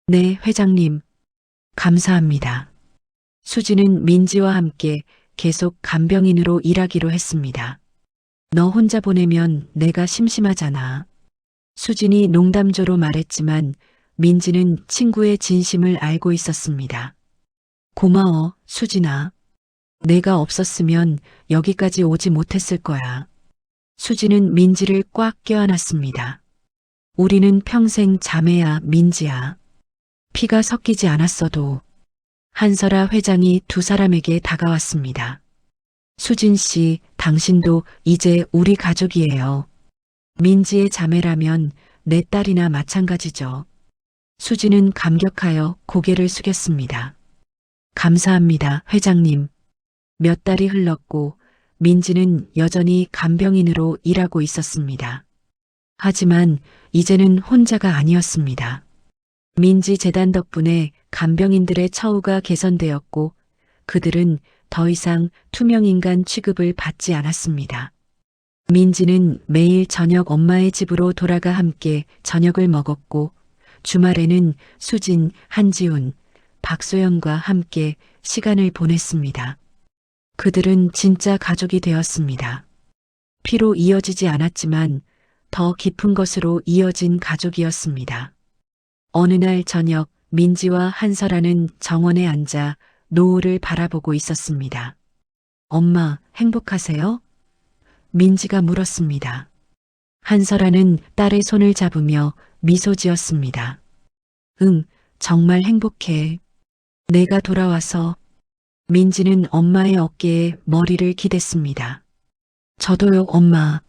A: 네, 회장님. 감사합니다. 수지는 민지와 함께 계속 간병인으로 일하기로 했습니다. 너 혼자 보내면 내가 심심하잖아. 수진이 농담조로 말했지만 민지는 친구의 진심을 알고 있었습니다. 고마워, 수진아. 내가 없었으면 여기까지 오지 못했을 거야. 수진은 민지를 꽉 껴안았습니다. 우리는 평생 자매야, 민지야. 피가 섞이지 않았어도. 한설아 회장이 두 사람에게 다가왔습니다. 수진 씨, 당신도 이제 우리 가족이에요. 민지의 자매라면 내 딸이나 마찬가지죠. 수진은 감격하여 고개를 숙였습니다. 감사합니다, 회장님. 몇 달이 흘렀고 민지는 여전히 간병인으로 일하고 있었습니다. 하지만 이제는 혼자가 아니었습니다. 민지 재단 덕분에 간병인들의 처우가 개선되었고 그들은 더 이상 투명인간 취급을 받지 않았습니다. 민지는 매일 저녁 엄마의 집으로 돌아가 함께 저녁을 먹었고 주말에는 수진, 한지훈, 박소연과 함께 시간을 보냈습니다. 그들은 진짜 가족이 되었습니다. 피로 이어지지 않았지만 더 깊은 것으로 이어진 가족이었습니다. 어느 날 저녁 민지와 한설아는 정원에 앉아 노을을 바라보고 있었습니다. 엄마, 행복하세요? 민지가 물었습니다. 한설아는 딸의 손을 잡으며 미소 지었습니다. 응, 정말 행복해. 내가 돌아와서. 민지는 엄마의 어깨에 머리를 기댔습니다. 저도요, 엄마.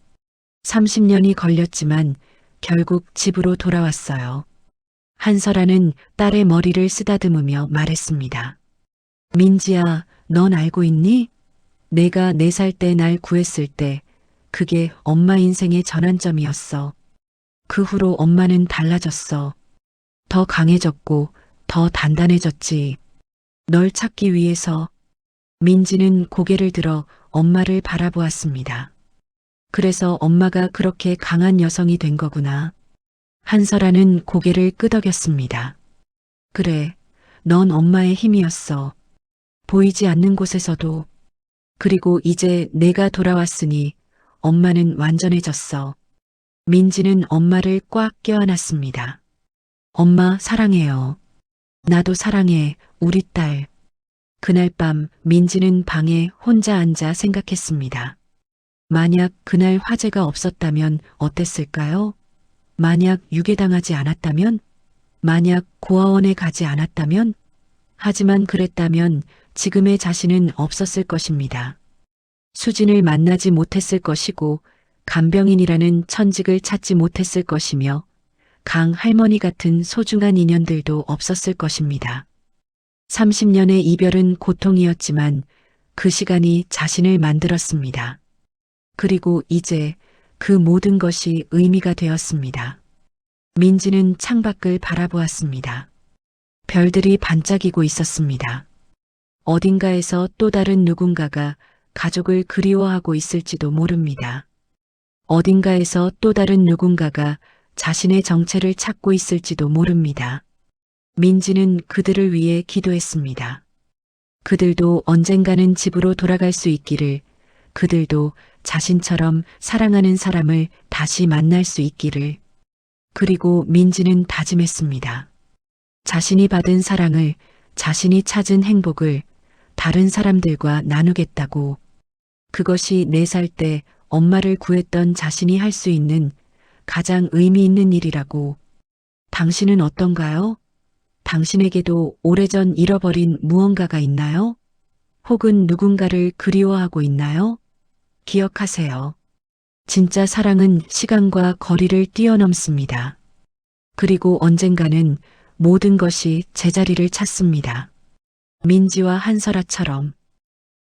A: 30년이 걸렸지만 결국 집으로 돌아왔어요. 한설아는 딸의 머리를 쓰다듬으며 말했습니다. 민지야, 넌 알고 있니? 내가 4살 때 날 구했을 때 그게 엄마 인생의 전환점이었어. 그 후로 엄마는 달라졌어. 더 강해졌고 더 단단해졌지. 널 찾기 위해서. 민지는 고개를 들어 엄마를 바라보았습니다. 그래서 엄마가 그렇게 강한 여성이 된 거구나. 한설아는 고개를 끄덕였습니다. 그래, 넌 엄마의 힘이었어. 보이지 않는 곳에서도. 그리고 이제 내가 돌아왔으니 엄마는 완전해졌어. 민지는 엄마를 꽉 껴안았습니다. 엄마 사랑해요. 나도 사랑해, 우리 딸. 그날 밤 민지는 방에 혼자 앉아 생각했습니다. 만약 그날 화재가 없었다면 어땠을까요? 만약 유괴당하지 않았다면? 만약 고아원에 가지 않았다면? 하지만 그랬다면 지금의 자신은 없었을 것입니다. 수진을 만나지 못했을 것이고 간병인이라는 천직을 찾지 못했을 것이며 강 할머니 같은 소중한 인연들도 없었을 것입니다. 30년의 이별은 고통이었지만 그 시간이 자신을 만들었습니다. 그리고 이제 그 모든 것이 의미가 되었습니다. 민지는 창밖을 바라보았습니다. 별들이 반짝이고 있었습니다. 어딘가에서 또 다른 누군가가 가족을 그리워하고 있을지도 모릅니다. 어딘가에서 또 다른 누군가가 자신의 정체를 찾고 있을지도 모릅니다. 민지는 그들을 위해 기도했습니다. 그들도 언젠가는 집으로 돌아갈 수 있기를, 그들도 자신처럼 사랑하는 사람을 다시 만날 수 있기를. 그리고 민지는 다짐했습니다. 자신이 받은 사랑을, 자신이 찾은 행복을 다른 사람들과 나누겠다고. 그것이 4살 때 엄마를 구했던 자신이 할 수 있는 가장 의미 있는 일이라고. 당신은 어떤가요? 당신에게도 오래전 잃어버린 무언가가 있나요? 혹은 누군가를 그리워하고 있나요? 기억하세요. 진짜 사랑은 시간과 거리를 뛰어넘습니다. 그리고 언젠가는 모든 것이 제자리를 찾습니다. 민지와 한설아처럼.